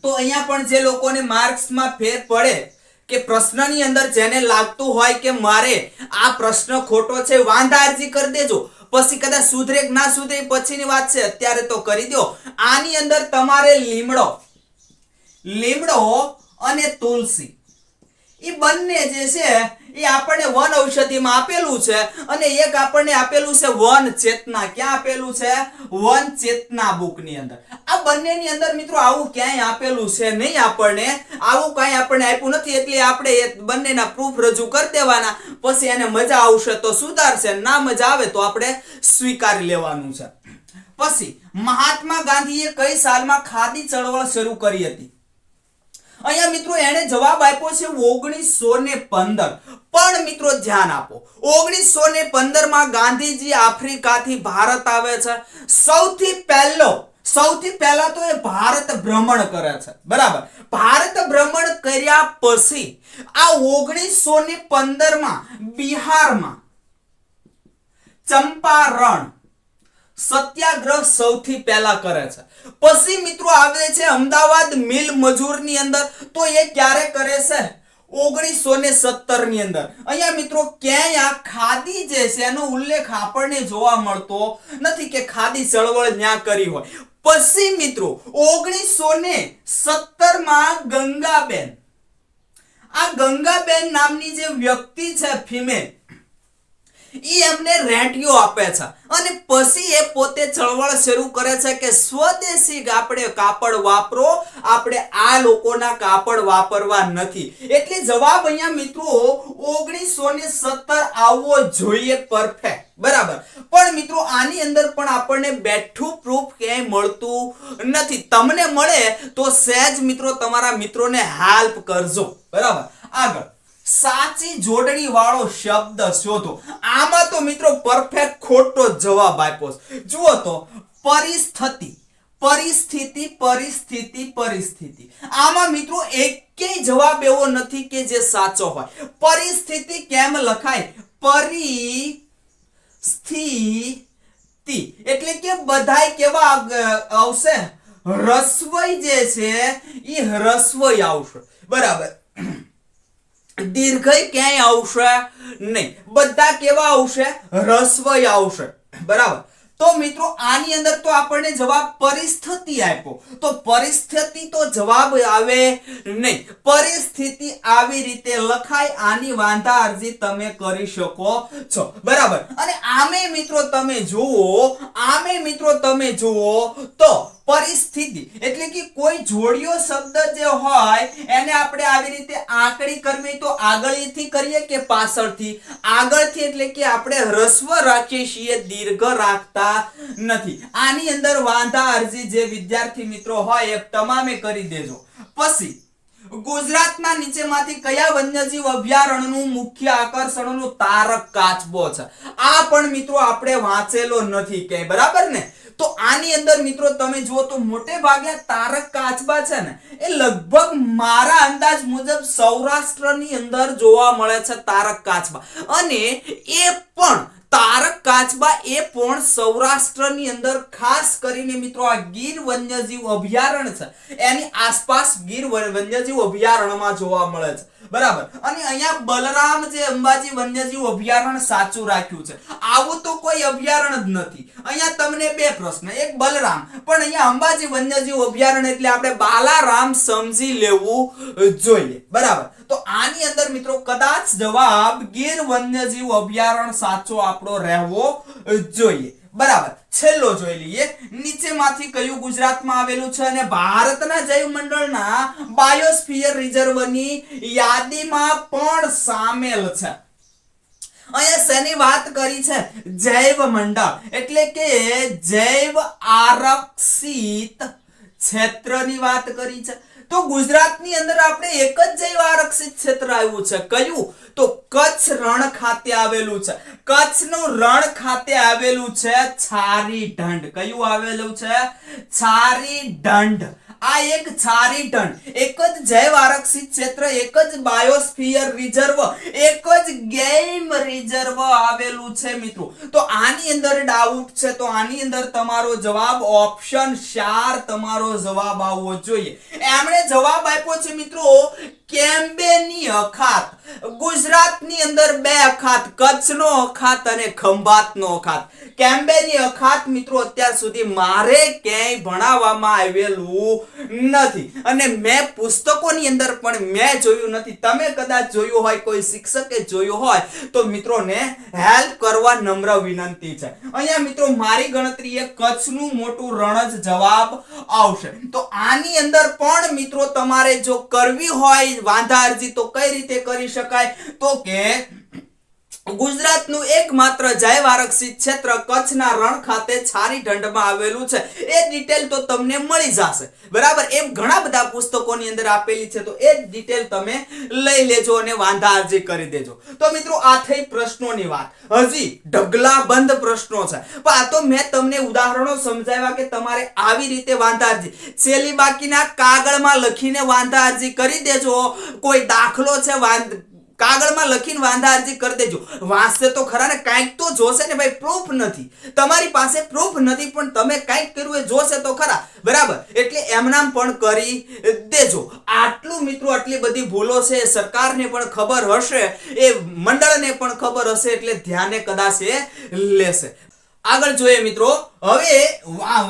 તો અહીંયા પણ જે લોકોને માર્ક્સમાં ફેર પડે કે પ્રશ્નની અંદર જેને લાગતું હોય કે મારે આ પ્રશ્ન ખોટો છે, વાંધા અરજી કરી દેજો. પછી કદાચ સુધરે કે ના સુધરે પછીની વાત છે, અત્યારે તો કરી દો. આની અંદર તમારે લીમડો અને તુલસી એ બંને જે છે એ આપણને વન ઔષધિમાં આપેલું છે, અને એક આપણને આપેલું છે વન ચેતના. ક્યાં આપેલું છે? વન ચેતના બુકની અંદર. આ બંનેની અંદર મિત્રો આવું ક્યાંય આપેલું છે નહીં. આપણને આવું કાંઈ આપણને આપ્યું નથી. એટલે આપણે એ બંનેના પ્રૂફ રજૂ કરી દેવાના. પછી એને મજા આવશે તો સુધારશે, ના મજા આવે તો આપણે સ્વીકારી લેવાનું છે. પછી મહાત્મા ગાંધીએ કઈ સાલમાં ખાદી ચળવળ શરૂ કરી હતી? અહીંયા મિત્રો એને જવાબ આપ્યો છે 1915. પણ મિત્રો ધ્યાન આપો, 1915 માં ગાંધીજી આફ્રિકાથી ભારત આવે છે. સૌથી પહેલા તો એ ભારત ભ્રમણ કરે છે, બરાબર. ભારત ભ્રમણ કર્યા પછી આ 1915 માં બિહારમાં ચંપારણ સત્યાગ્રહ સૌથી પહેલા કરે છે. પછી મિત્રો આવે છે અમદાવાદ મિલ મજૂરની અંદર. તો એ ક્યારે કરે છે? 1917 ની અંદર. અહીંયા મિત્રો ક્યાંય આ ખાદી જે છે એનો ઉલ્લેખ આપણને જોવા મળતો નથી કે ખાદી ચળવળ ન્યા કરી હોય. પછી મિત્રો 1917 માં ગંગાબેન, આ ગંગાબેન નામની જે વ્યક્તિ છે ફિમેલ, ઈ એમને રેડિયો આપે છે. અને પછી એ પોતે ચળવળ શરૂ કરે છે કે સ્વદેશી આપણે કાપડ વાપરો, આપણે આ લોકોના કાપડ વાપરવા નથી. એટલે જવાબ અહીંયા મિત્રો 1917 આવવો જોઈએ, પરફેક્ટ, બરાબર. પણ મિત્રો આની અંદર પણ આપણને બેઠું પ્રૂફ ક્યાંય મળતું નથી. તમને મળે તો સહેજ મિત્રો તમારા મિત્રોને હેલ્પ કરજો, બરાબર. આગળ સાચી જોડણી વાળો શબ્દ શોધો. આમાં તો મિત્રો પરફેક્ટ ખોટો જવાબ આપ્યો છે. જુઓ તો પરિસ્થિતિ. આમાં મિત્રો એકેય જવાબ એવો નથી કે જે સાચો હોય. પરિસ્થિતિ કેમ લખાય? પરિસ્થિતિ એટલે કે બધાય કેવા આવશે? રસ્વઈ જે છે એ રસ્વઈ આવશે, બરાબર. દીર્ઘય ક્યાંય આવશે નહીં, બધા કેવા આવશે? રસ્વય આવશે, બરાબર. તો મિત્રો આની અંદર તો આપણને જવાબ પરિસ્થિતિ આપ્યો, તો પરિસ્થિતિ તો જવાબ આવે નહીં. પરિસ્થિતિ આવી રીતે લખાય, આની વાંધા અરજી તમે કરી શકો છો, બરાબર. અને આમે મિત્રો તમે જુઓ તો પરિસ્થિતિ એટલે કે કોઈ જોડિયો શબ્દ જે હોય એને આપણે આવી રીતે આંકડી કરવી તો આગળથી કરીએ કે પાછળથી? આગળથી, એટલે કે આપણે હ્રસ્વ રાખીએ છીએ, દીર્ઘ રાખતા નથી. આની અંદર વાંધા અરજી જે વિદ્યાર્થી મિત્રો હોય એ તમામે કરી દેજો. પછી ગુજરાતના નીચેમાંથી કયા વન્યજીવ અભયારણ્યનું મુખ્ય આકર્ષણનું તારક કાચબો છે? આ પણ મિત્રો આપણે વાંચેલો નથી કે, બરાબર ને? તો આની અંદર મિત્રો તમે જુઓ તો મોટે ભાગે તારક કાચબા છે ને એ લગભગ મારા અંદાજ મુજબ સૌરાષ્ટ્રની અંદર જોવા મળે છે તારક કાચબા. અને એ પણ તારક કાચબા એ પણ સૌરાષ્ટ્રની અંદર ખાસ કરીને મિત્રો આ ગીર વન્યજીવ અભયારણ્ય છે એની આસપાસ ગીર વન્યજીવ અભયારણ્યમાં જોવા મળે છે, બરાબર. અને અહીંયા બલરામ જે અંબાજી વન્યજીવ અભયારણ્ય સાચું રાખ્યું છે. આવું તો કોઈ અભયારણ્ય જ નથી. અહીંયા તમને બે પ્રશ્ન, એક બલરામ, પણ અહીંયા અંબાજી વન્યજીવ અભયારણ્ય એટલે આપણે બાલારામ સમજી લેવું જોઈએ, બરાબર. તો આની અંદર મિત્રો કદાચ જવાબ ગીર વન્યજીવ અભયારણ્ય સાચો આપણો રહેવો જોઈએ, બરાબર. છેલ્લો જોઈ લઈએ, નીચેમાંથી કયું ગુજરાતમાં આવેલું છે અને ભારતના જૈવ મંડળના બાયોસ્ફિયર રિઝર્વની યાદીમાં પણ સામેલ છે? અહીંયા શેની વાત કરી છે? જૈવ મંડળ એટલે કે જૈવ આરક્ષિત ક્ષેત્રની વાત કરી છે. તો ગુજરાતની અંદર આપણે એક જ જૈવ આરક્ષિત ક્ષેત્ર આવ્યું છે, કયું? તો કચ્છ રણ ખાતે આવેલું છે. કચ્છનું રણ ખાતે આવેલું છે છારી ઢંઢ. કયું આવેલું છે? છારી ઢંઢ. આ એક છારી ઢંઢ, એક જ જૈવ આરક્ષિત ક્ષેત્ર, એક જ બાયોસ્ફિયર રિઝર્વ, એક જ ગેમ રિઝર્વ આવેલું છે મિત્રો. તો આની અંદર ડાઉટ છે, તો આની અંદર તમારો જવાબ ઓપ્શન 4 તમારો જવાબ આવવો જોઈએ. એમણે જવાબ આપ્યો છે મિત્રો કેમ્બેની અખાત. ગુજરાતની અંદર બે અખાત, કચ્છનો અખાત અને ખંભાતનો અખાત. કેમ્બેની અખાત મિત્રો અત્યાર સુધી મારે ક્યાંય ભણાવવામાં આવેલું નથી અને મેં પુસ્તકોની અંદર પણ મેં જોયું નથી. તમે કદાચ જોયું હોય, કોઈ શિક્ષકે જોયું હોય તો મિત્રોને હેલ્પ કરવા નમ્ર વિનંતી છે. અહીંયા મિત્રો મારી ગણતરીએ કચ્છનું મોટું રણ જ જવાબ આવશે. તો આની અંદર પણ મિત્રો તમારે જો કરવી હોય વાંધા અરજી તો કઈ રીતે કરી શકાય? તો કે ગુજરાતનું એકમાત્ર જૈવ આરક્ષિત ક્ષેત્ર કચ્છના રણ ખાતે છારી ઢંઢમાં આવેલું છે. એ ડિટેલ તો તમને મળી જશે, બરાબર. એમ ઘણા બધા પુસ્તકોની અંદર આપેલી છે, તો એ ડિટેલ તમે લઈ લેજો અને વાંધા અરજી કરી દેજો. તો મિત્રો આ થઈ પ્રશ્નોની વાત. હજી ઢગલાબંધ પ્રશ્નો છે, પણ આ તો મેં તમને ઉદાહરણો સમજાવ્યા કે તમારે આવી રીતે વાંધા અરજી છેલ્લી બાકીના કાગળમાં લખીને વાંધા અરજી કરી દેજો. કોઈ દાખલો છે કાગળમાં લખીને વાંધા અરજી કરી દેજો. વાંચશે તો ખરા ને, કાંઈક તો જોશે ને ભાઈ. પ્રૂફ નથી, તમારી પાસે પ્રૂફ નથી, પણ તમે કાંઈક કર્યું એ જોશે તો ખરા, બરાબર. એટલે એમનામ પણ કરી દેજો. આટલું મિત્રો, આટલી બધી ભૂલો છે સરકારને પણ ખબર હશે, એ મંડળને પણ ખબર હશે, એટલે ધ્યાને કદાચ એ લેશે. આગળ જોઈએ મિત્રો. હવે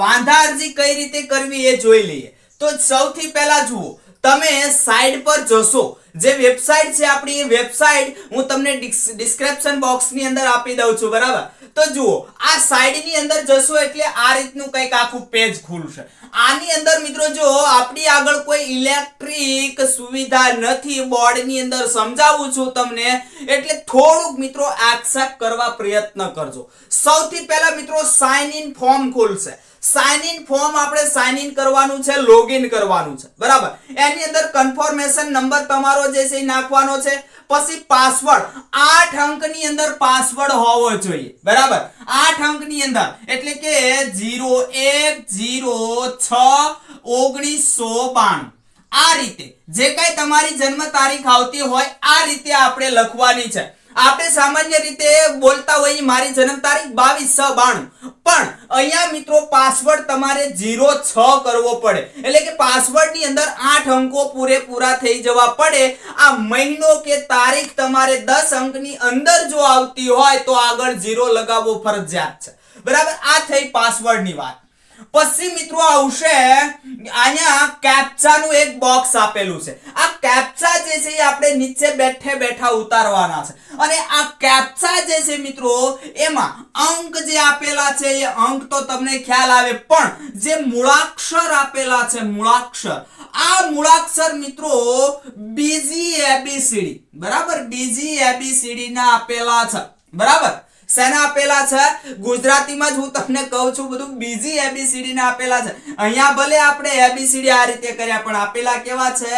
વાંધા અરજી કઈ રીતે કરવી એ જોઈ લઈએ. તો સૌથી પહેલા જુઓ, તમે સાઈડ પર જશો, જે વેબસાઈટ છે આપણી, એ વેબસાઈટ હું તમને ડિસ્ક્રિપ્શન બોક્સની અંદર આપી દઉં છું, બરાબર. તો જુઓ, આ સાઈડની અંદર જશો એટલે આ રીતનું કંઈક આખું પેજ ખુલશે. આની અંદર મિત્રો જો આપણી આગળ કોઈ ઇલેક્ટ્રિક સુવિધા નથી, બોર્ડની અંદર સમજાવું છું તમને, એટલે થોડુંક મિત્રો એક્સેપ્ટ કરવા પ્રયત્ન કરજો. સૌથી પહેલા મિત્રો સાઇન ઇન ફોર્મ ખુલશે. સાઇન ઇન ફોર્મ આપણે સાઇન ઇન કરવાનું છે, લોગિન કરવાનું છે, બરાબર. એની અંદર કન્ફર્મેશન નંબર તમારો જે છે નાખવાનો છે. પછી પાસવર્ડ 8 અંકની અંદર પાસવર્ડ હોવો જોઈએ, બરાબર. 8 અંકની અંદર એટલે કે 01061992. આ રીતે જે કઈ તમારી જન્મ તારીખ આવતી હોય આ રીતે આપણે લખવાની છે. આપણે સામાન્ય રીતે બોલતા હોઈએ મારી જન્મ તારીખ 22/6/92, પણ અહીંયા મિત્રો પાસવર્ડ તમારે 06 કરવો પડે, એટલે કે પાસવર્ડ ની અંદર 8 અંકો પૂરેપૂરા થઈ જવા પડે. આ મહિનો કે તારીખ તમારે 10 અંકની અંદર જો આવતી હોય તો આગળ 0 લગાવવો ફરજિયાત છે. બરાબર, આ થઈ પાસવર્ડની વાત. પછી મિત્રો આવશે અહીંયા કેપ્ચાનું એક બોક્સ આપેલું છે. આ કેપ્ચા જે છે એ આપણે નીચે બેઠે બેઠા ઉતારવાના છે, અને આ કેપ્ચા જે છે મિત્રો એમાં અંક જે આપેલા છે એ અંક તો તમને ખ્યાલ આવે, પણ જે મૂળાક્ષર આપેલા છે, મૂળાક્ષર, આ મૂળાક્ષર મિત્રો બીજી એબીસીડી, બરાબર, બીજી એબીસીડી ના આપેલા છે. બરાબર, શેના આપેલા છે? ગુજરાતીમાં જ હું તમને કહું છું, બધું બીજી એબીસીડી ના આપેલા છે. અહીંયા ભલે આપણે એબીસીડી આ રીતે કર્યા, પણ આપેલા કેવા છે?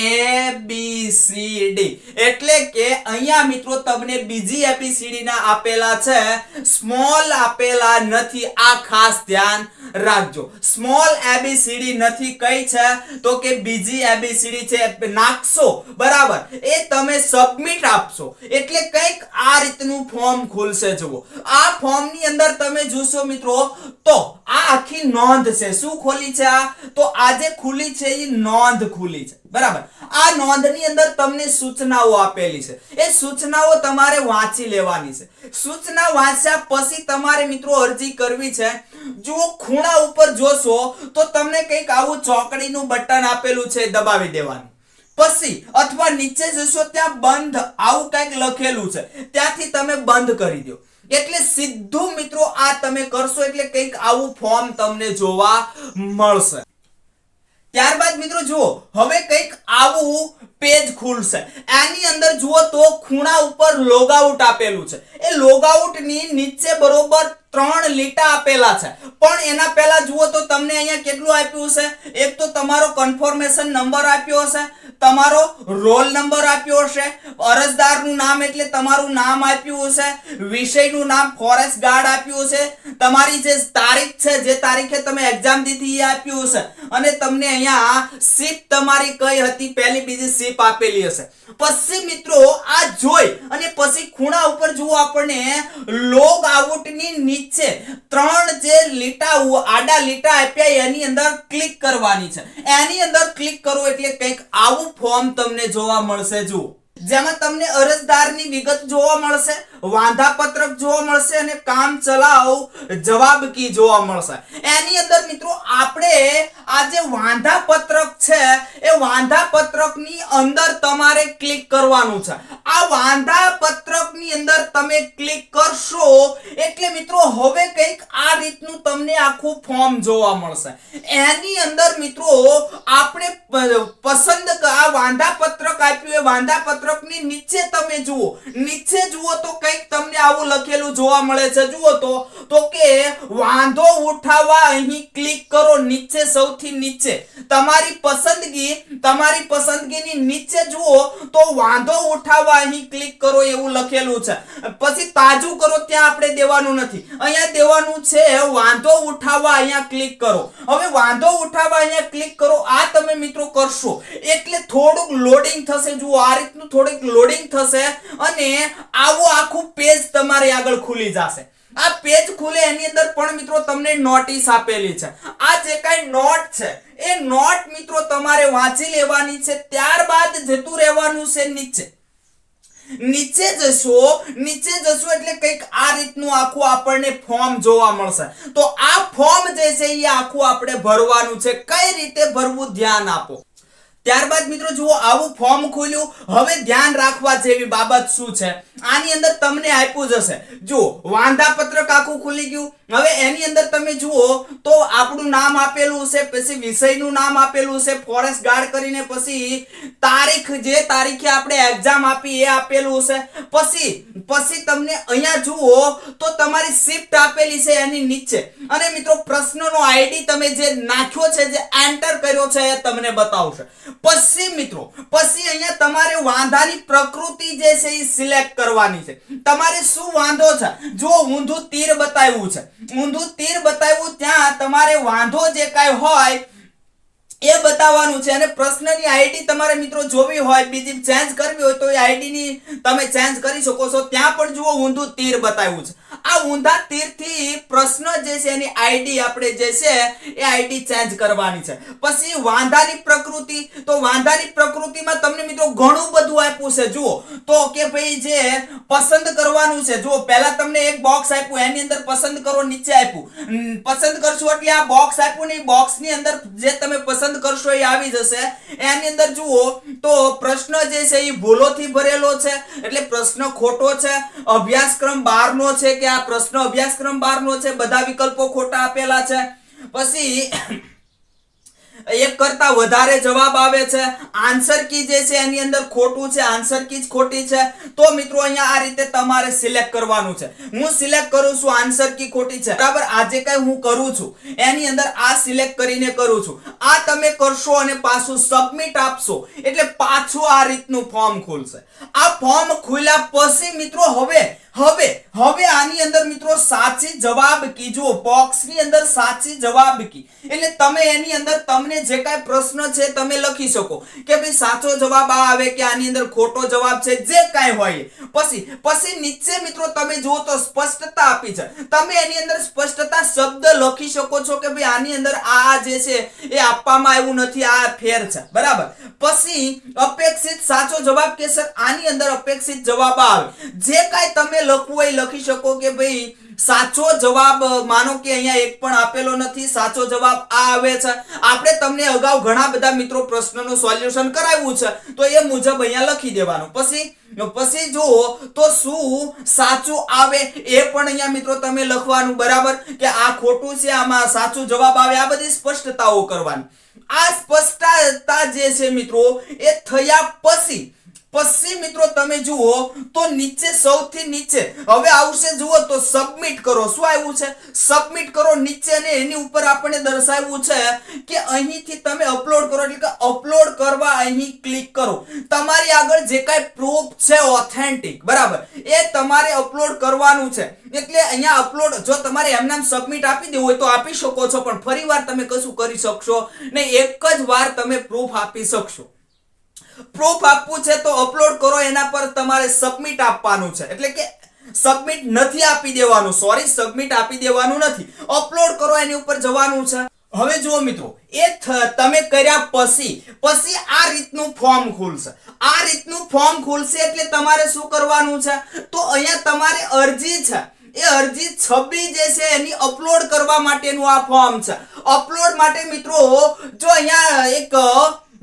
એબીસીડી. એટલે કે અહીંયા મિત્રો તમને બીજી એબીસીડી ના આપેલા છે, સ્મોલ આપેલા નથી. આ ખાસ ધ્યાન રાખજો, સ્મોલ એબીસીડી નથી. કઈ છે? તો કે બીજી એબીસીડી છે. નાખશો, બરાબર, એ તમે સબમિટ આપશો એટલે કંઈક આ રીતનું ફોર્મ ખુલશે. જુઓ, આ ફોર્મ ની અંદર તમે જોશો મિત્રો, તો આ આખી નોંધ છે. શું ખોલી છે? તો આજે ખુલી છે એ નોંધ ખુલી છે. બરાબર, આ નોંધની અંદર તમને સૂચનાઓ આપેલી છે. એ સૂચનાઓ તમારે વાંચી લેવાની છે. સૂચના વાંચ્યા પછી તમારે મિત્રો અરજી કરવી છે. જો ખૂણા ઉપર જોશો તો તમને કંઈક આવું ચોકડીનું બટન આપેલું છે, દબાવી દેવાનું. પછી અથવા નીચે જશો ત્યાં બંધ આવું કંઈક લખેલું છે, ત્યાંથી તમે બંધ કરી દો. એટલે સીધું મિત્રો આ તમે કરશો એટલે કંઈક આવું ફોર્મ તમને જોવા મળશે. ત્યારબાદ મિત્રો જુઓ, હવે કંઈક આવું પેજ ખુલશે. આની અંદર જુઓ તો ખૂણા ઉપર લોગઆઉટ આપેલું છે. એ લોગઆઉટ ની નીચે બરોબર 3 લીટા આપેલા છે, પણ એના પહેલા જુઓ તો તમને અહીંયા કેટલું આપ્યું છે? એક તો તમારો કન્ફર્મેશન નંબર આપ્યો હશે, તમારો રોલ નંબર આપ્યો હશે, અરજદારનું નામ એટલે તમારું નામ આપ્યું હશે, વિષયનું નામ ફોરેસ્ટ ગાર્ડ આપ્યું હશે, તમારી જે તારીખ છે, જે તારીખે તમે એક્ઝામ દીધી એ આપ્યું હશે, અને તમને અહીંયા શિપ તમારી કઈ હતી, પહેલી બીજી શિપ આપેલી હશે. પછી મિત્રો આ જોઈ અને પછી ખૂણા ઉપર જુઓ, આપણને લોગ આઉટ ની નીચે 3 જે લીટા આડા લીટા આપ્યા એની અંદર ક્લિક કરવાની છે. એની અંદર ક્લિક કરો એટલે કંઈક આવું ફોર્મ તમને જોવા મળશે. જુઓ, જેમાં તમને અરજદારની વિગત જોવા મળશે, વાંધાપત્રક જોવા મળશે અને કામ ચલાવ જવાબ કી જોવા મળશે. એની અંદર મિત્રો આપણે આ જે વાંધાપત્રક છે એ વાંધાપત્રકની અંદર તમારે ક્લિક કરવાનું છે. આ વાંધાપત્રકની અંદર તમે ક્લિક કરશો એટલે મિત્રો હવે કંઈક આ રીતનું તમને આખું ફોર્મ જોવા મળશે. એની અંદર મિત્રો આપણે પસંદ આ વાંધાપત્રક આપ્યું, એ વાંધાપત્રકની નીચે તમે જુઓ, નીચે જુઓ તો કંઈક તમને આવું લખેલું જોવા મળે છે. જુઓ તો કે વાંધો ઉઠાવવા અહીં ક્લિક કરો. નીચે સૌથી નીચે તમારી પસંદગીની નીચે જુઓ તો વાંધો ઉઠાવવા અહીં ક્લિક કરો એવું લખેલું છે. પછી તાજું કરો ત્યાં આપણે દેવાનું નથી, અહીંયા દેવાનું છે વાંધો ઉઠાવવા, અહીંયા ક્લિક કરો. હવે વાંધો ઉઠાવવા અહીંયા ક્લિક કરો. આ તમે મિત્રો કરશો એટલે થોડુંક લોડિંગ થશે. જુઓ, આ રીતનું થોડુંક લોડિંગ થશે અને આવું આખું પેજ તમારે આગળ ખુલી જશે. આ પેજ ખુલે એની અંદર પણ મિત્રો તમને નોટિસ આપેલી છે. આ જે કાંઈ નોટ છે એ નોટ મિત્રો તમારે વાંચી લેવાની છે. ત્યારબાદ જતું રહેવાનું છે નીચે જશો એટલે કંઈક આ રીતનું આખું આપણને ફોર્મ જોવા મળશે. તો આ ફોર્મ જે છે એ આખું આપણે ભરવાનું છે. કઈ રીતે ભરવું ધ્યાન આપો. ત્યારબાદ મિત્રો જુઓ, આવું ફોર્મ ખોલ્યું. હવે ધ્યાન રાખવા જેવી બાબત શું છે, આની અંદર તમને આપ્યું જશે. જુઓ, વાંધાપત્રક આખું ખુલી ગયું. હવે એની અંદર તમે જુઓ તો આપણું નામ આપેલું છે, પછી વિષયનું નામ આપેલું છે ફોરેસ્ટ ગાર્ડ કરીને, પછી તારીખ, જે તારીખે આપણે એક્ઝામ આપી એ આપેલું છે. પછી તમને અહીંયા જુઓ તો તમારી શિફ્ટ આપેલી છે એની નીચે, અને મિત્રો પ્રશ્નનો આઈડી તમે જે નાખ્યો છે, જે એન્ટર કર્યો છે એ તમને બતાવશે. પછી અહીંયા તમારે વાંધાની પ્રકૃતિ જે છે એ સિલેક્ટ કરવાની છે. તમારે શું વાંધો છે. જો ઊંધું તીર બતાવ્યું છે, ઊંધું તીર બતાવ્યું ત્યાં તમારે વાંધો જે કાંઈ હોય એ બતાવવાનું છે અને પ્રશ્નની આઈડી તમારે મિત્રો જોવી હોય, બીજી ચેન્જ કરવી હોય તો એ આઈડી ની તમે ચેન્જ કરી શકો છો. ત્યાં પણ જુઓ ઊંધું તીર બતાવ્યું છે. આ ઊંધા તીરથી પ્રશ્ન જે છે એની આઈડી આપણે જે છે એ આઈડી ચેન્જ કરવાની છે. પછી વાંધાની પ્રકૃતિ, તો વાંધાની પ્રકૃતિમાં તમને મિત્રો ઘણું બધું આપ્યું છે. જુઓ તો કે ભાઈ જે પસંદ કરવાનું છે, જુઓ પહેલા તમને એક બોક્સ આપ્યું, એની અંદર પસંદ કરો, નીચે આપ્યું પસંદ કરશો એટલે આ બોક્સ આપ્યું ને, બોક્સની અંદર જે તમે પસંદ કરશો એ આવી જશે. એની અંદર જુઓ તો પ્રશ્ન જે છે એ ભૂલોથી ભરેલો છે એટલે પ્રશ્ન ખોટો છે. અભ્યાસક્રમ 12 નો છે કે આ પ્રશ્ન અભ્યાસક્રમ 12 નો છે, બધા વિકલ્પો ખોટા આપેલા છે. પછી એક કરતા વધારે જવાબ આવે છે. આન્સર કી જે છે એની અંદર ખોટું છે, આન્સર કી જ ખોટી છે. તો મિત્રો અહીંયા આ રીતે તમારે સિલેક્ટ કરવાનું છે. હું સિલેક્ટ કરું છું આન્સર કી ખોટી છે, બરાબર. આજે કઈ હું કરું છું એની અંદર આ સિલેક્ટ કરીને કરું છું. આ તમે કરશો અને પાછું સબમિટ આપશો એટલે પાછું આ રીતનું ફોર્મ ખુલશે. આ ફોર્મ ખુલ્યા પછી મિત્રો હવે આની અંદર મિત્રો સાચી જવાબ કી, જુઓ બોક્સની અંદર સાચી જવાબ કી એટલે તમે એની અંદર તમને જે કાંઈ પ્રશ્ન છે તમે લખી શકો કે ભાઈ સાચો જવાબ આ આવે કે આની અંદર ખોટો જવાબ છે, જે કાંઈ હોય. પછી નીચે મિત્રો તમે જુઓ તો સ્પષ્ટતા આપી છે. તમે એની અંદર સ્પષ્ટતા શબ્દ લખી શકો છો કે ભાઈ આની અંદર આ જે છે એ આપવામાં આવ્યું નથી, આ ફેર છે, બરાબર. પછી અપેક્ષિત સાચો જવાબ કે સર આની અંદર અપેક્ષિત જવાબ આવે, જે કાંઈ તમે લખવું હોય લખી શકો કે ભાઈ સાચો જવાબ માનો કે અહીંયા એક પણ આપેલો નથી, સાચો જવાબ આ આવે છે. આપણે તમને અગાઉ ઘણા બધા મિત્રો પ્રશ્નનું સોલ્યુશન કરાવ્યું છે તો એ મુજબ અહીંયા લખી દેવાનું. પછી જુઓ તો શું સાચું આવે એ પણ અહીંયા મિત્રો તમે લખવાનું, બરાબર, કે આ ખોટું છે, આમાં સાચું જવાબ આવે. આ બધી સ્પષ્ટતાઓ કરવાની. આ સ્પષ્ટતા જે છે મિત્રો એ થયા પછી મિત્રો તમે જુઓ તો નીચે સૌથી નીચે હવે આવશે, જુઓ તો સબમિટ કરો. શું આવ્યું છે? સબમિટ કરો નીચે, અને એની ઉપર આપણે દર્શાવ્યું છે કે અહીંથી તમે અપલોડ કરો એટલે કે અપલોડ કરવા અહીં ક્લિક કરો. તમારી આગળ જે કાંઈ પ્રૂફ છે ઓથેન્ટિક, બરાબર, એ તમારે અપલોડ કરવાનું છે. એટલે અહીંયા અપલોડ જો તમારે એમનામ સબમિટ આપી દેવું હોય તો આપી શકો છો, પણ ફરીવાર તમે કશું કરી શકશો નહીં. એક જ વાર તમે પ્રૂફ આપી શકશો. પ્રૂફ આપવું છે તો અપલોડ કરો, એના પર તમારે સબમિટ આપવાનું છે. એટલે કે સબમિટ નથી આપી દેવાનું, સોરી, સબમિટ આપી દેવાનું નથી, અપલોડ કરો એની ઉપર જવાનું છે. હવે જુઓ મિત્રો, એ તમે કર્યા પછી આ રીતનું ફોર્મ ખુલશે. આ રીતનું ફોર્મ ખુલશે એટલે તમારે શું કરવાનું છે? તો અહીંયા તમારે અરજી છે, એ અરજી 26 જે છે એની અપલોડ કરવા માટેનું આ ફોર્મ છે. અપલોડ માટે મિત્રો જો અહીંયા એક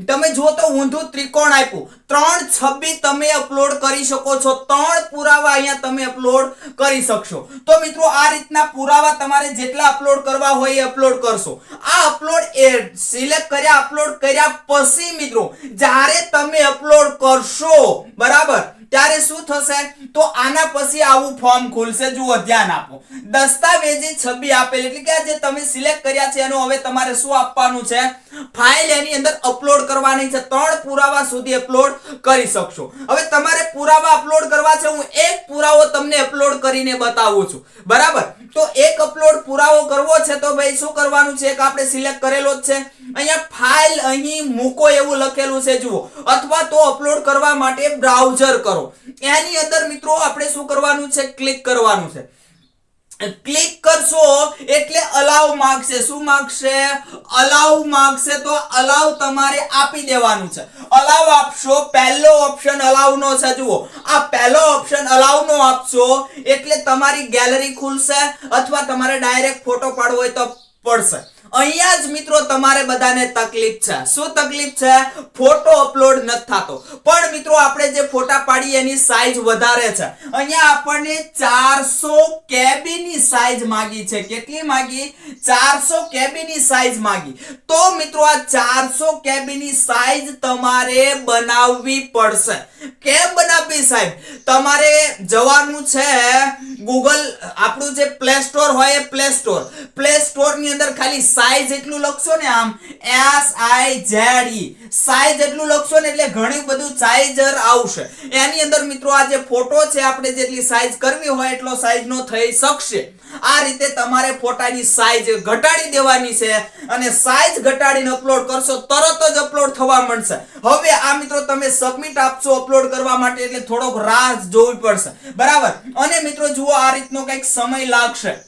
તમે જુઓ તો ઊંધું ત્રિકોણ આપ્યું, 3 તમે અપલોડ કરી શકો છો. 3 પુરાવા અહીંયા તમે અપલોડ કરી શકશો. તો મિત્રો આ રીતના પુરાવા તમારે જેટલા અપલોડ કરવા હોય એ અપલોડ કરશો. આ અપલોડ સિલેક્ટ કર્યા, અપલોડ કર્યા પછી મિત્રો જ્યારે તમે અપલોડ કરશો, બરાબર, ત્યારે શું થશે? તો આના પછી આવું ફોર્મ ખુલશે. જુઓ, ધ્યાન આપો. દસ્તાવેજી છબી આપેલી એટલે કે જે તમે સિલેક્ટ કર્યા છે એનું હવે તમારે શું આપવાનું છે? ફાઇલ એની અંદર અપલોડ કરવાની છે. 3 પુરાવા સુધી અપલોડ કરી શકશો. હવે તમારે પુરાવા અપલોડ કરવા છે. હું એક પુરાવો તમને અપલોડ કરીને બતાવું છું, બરાબર. તો એક અપલોડ પુરાવો કરવો છે તો ભાઈ શું કરવાનું છે? એક આપણે સિલેક્ટ કરેલો જ છે, અહીંયા ફાઇલ અહીં મૂકો એવું લખેલું છે, જુઓ. અથવા તો અપલોડ કરવા માટે બ્રાઉઝર કરો. એની અંદર મિત્રો આપણે શું કરવાનું છે? ક્લિક કરવાનું છે. ક્લિક કરશો એટલે અલાઉ માંગશે. શું માંગશે? અલાઉ માંગશે. તો અલાઉ તમારે આપી દેવાનું છે. અલાઉ આપશો, પહેલો ઓપ્શન અલાઉ નો છે, જુઓ. આ પહેલો ઓપ્શન અલાઉ નો આપશો એટલે તમારી ગેલેરી ખુલશે, અથવા તમારે ડાયરેક્ટ ફોટો પાડવો હોય તો પડશે. અહીંયા જ મિત્રો તમારે બધાને તકલીફ છે. શું તકલીફ છે? ફોટો અપલોડ નથી થતો. પણ મિત્રો આપણે જે ફોટા પાડીએ એની સાઈઝ વધારે છે. અહીંયા આપણને 400 KB ની સાઈઝ માંગી છે. કેટલી માંગી? 400 KB ની સાઈઝ માંગી. તો મિત્રો આ 400 KB ની સાઈઝ તમારે બનાવવી પડશે. કેમ બનાવવી સાહેબ? તમારે જવાનું છે ગૂગલ, આપણું જે પ્લે સ્ટોર હોય એ પ્લે સ્ટોર ની અંદર ખાલી સાઈઝ એટલું લખશો ને આમ SIZE સાઈઝ એટલું લખશો ને એટલે ઘણી બધું સાઈઝર આવશે. એની અંદર મિત્રો આ જે ફોટો છે આપણે જેટલી સાઈઝ કરવી હોય એટલો સાઈઝ નો થઈ શકશે. આ રીતે તમારે ફોટાની સાઈઝ ઘટાડી દેવાની છે અને સાઈઝ ઘટાડીને અપલોડ કરશો તરત જ અપલોડ થવા મળશે. હવે આ મિત્રો તમે સબમિટ આપશો અપલોડ કરવા માટે એટલે થોડોક રાહ જોવી પડશે, બરાબર. અને મિત્રો જુઓ આ રીતનો કંઈક સમય લાગશે.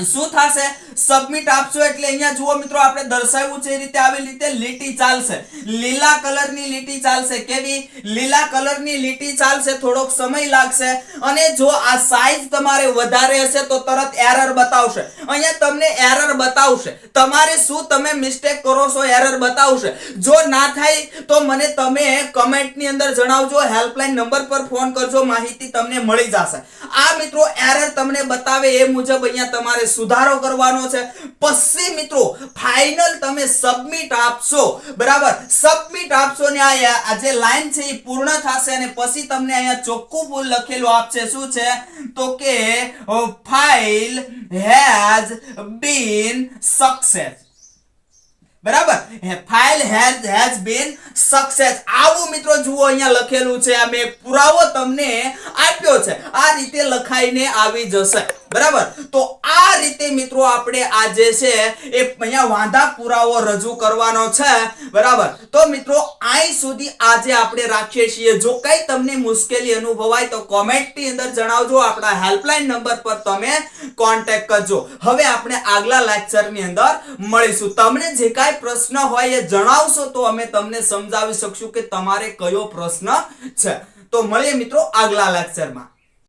શું થશે? સબમિટ આપશો એટલે અહીંયા જુઓ મિત્રો આપણે દર્શાવ્યું છે એ રીતે આવી રીતે લીટી ચાલશે, લીલા કલરની લીટી ચાલશે. કેવી? લીલા કલરની લીટી ચાલશે. થોડોક સમય લાગશે અને જો આ સાઈઝ તમારે વધારે હશે તો તરત એરર બતાવશે. અહીંયા તમને એરર બતાવશે. તમારે શું તમે મિસ્ટેક કરો છો એરર બતાવશે. જો ના થાય તો મને તમે કમેન્ટની અંદર જણાવજો, હેલ્પલાઇન નંબર પર ફોન કરજો, માહિતી તમને મળી જશે. આ મિત્રો એરર તમને બતાવે એ મુજબ અહીંયા તમારે સુધારો કરવાનો છે. પછી મિત્રો ફાઇનલ તમે સબમિટ આપશો, બરાબર. સબમિટ આપશો ને આ જે લાઈન છે એ પૂર્ણ થશે અને પછી તમને અહીંયા ચોખ્ખું ફૂલ લખેલું આપશે. શું છે? તો કે ફાઇલ હેઝ બીન સક્સેસ, બરાબર. File has been success. આવું મિત્રો જુઓ અહીંયા લખેલું છે. આ મેં પુરાવો તમને આપ્યો છે. આ રીતે લખાઈને આવી જશે, બરાબર. તો આ રીતે મિત્રો આપણે આ જે છે એ અહીંયા વાંધા પુરાવો રજૂ કરવાનો છે, બરાબર. તો મિત્રો અહીં સુધી આજે આપણે રાખીએ છીએ. જો કઈ તમને મુશ્કેલી અનુભવાય તો કોમેન્ટની અંદર જણાવજો. આપણા હેલ્પલાઇન નંબર પર તમે કોન્ટેક્ટ કરજો. હવે આપણે આગલા લેક્ચરની અંદર મળીશું. તમને જે કાંઈ પ્રશ્ન હોય એ જણાવશો તો અમે તમને સમજાવી શકશું કે તમારે કયો પ્રશ્ન છે. તો મળીએ મિત્રો આગલા લેક્ચરમાં.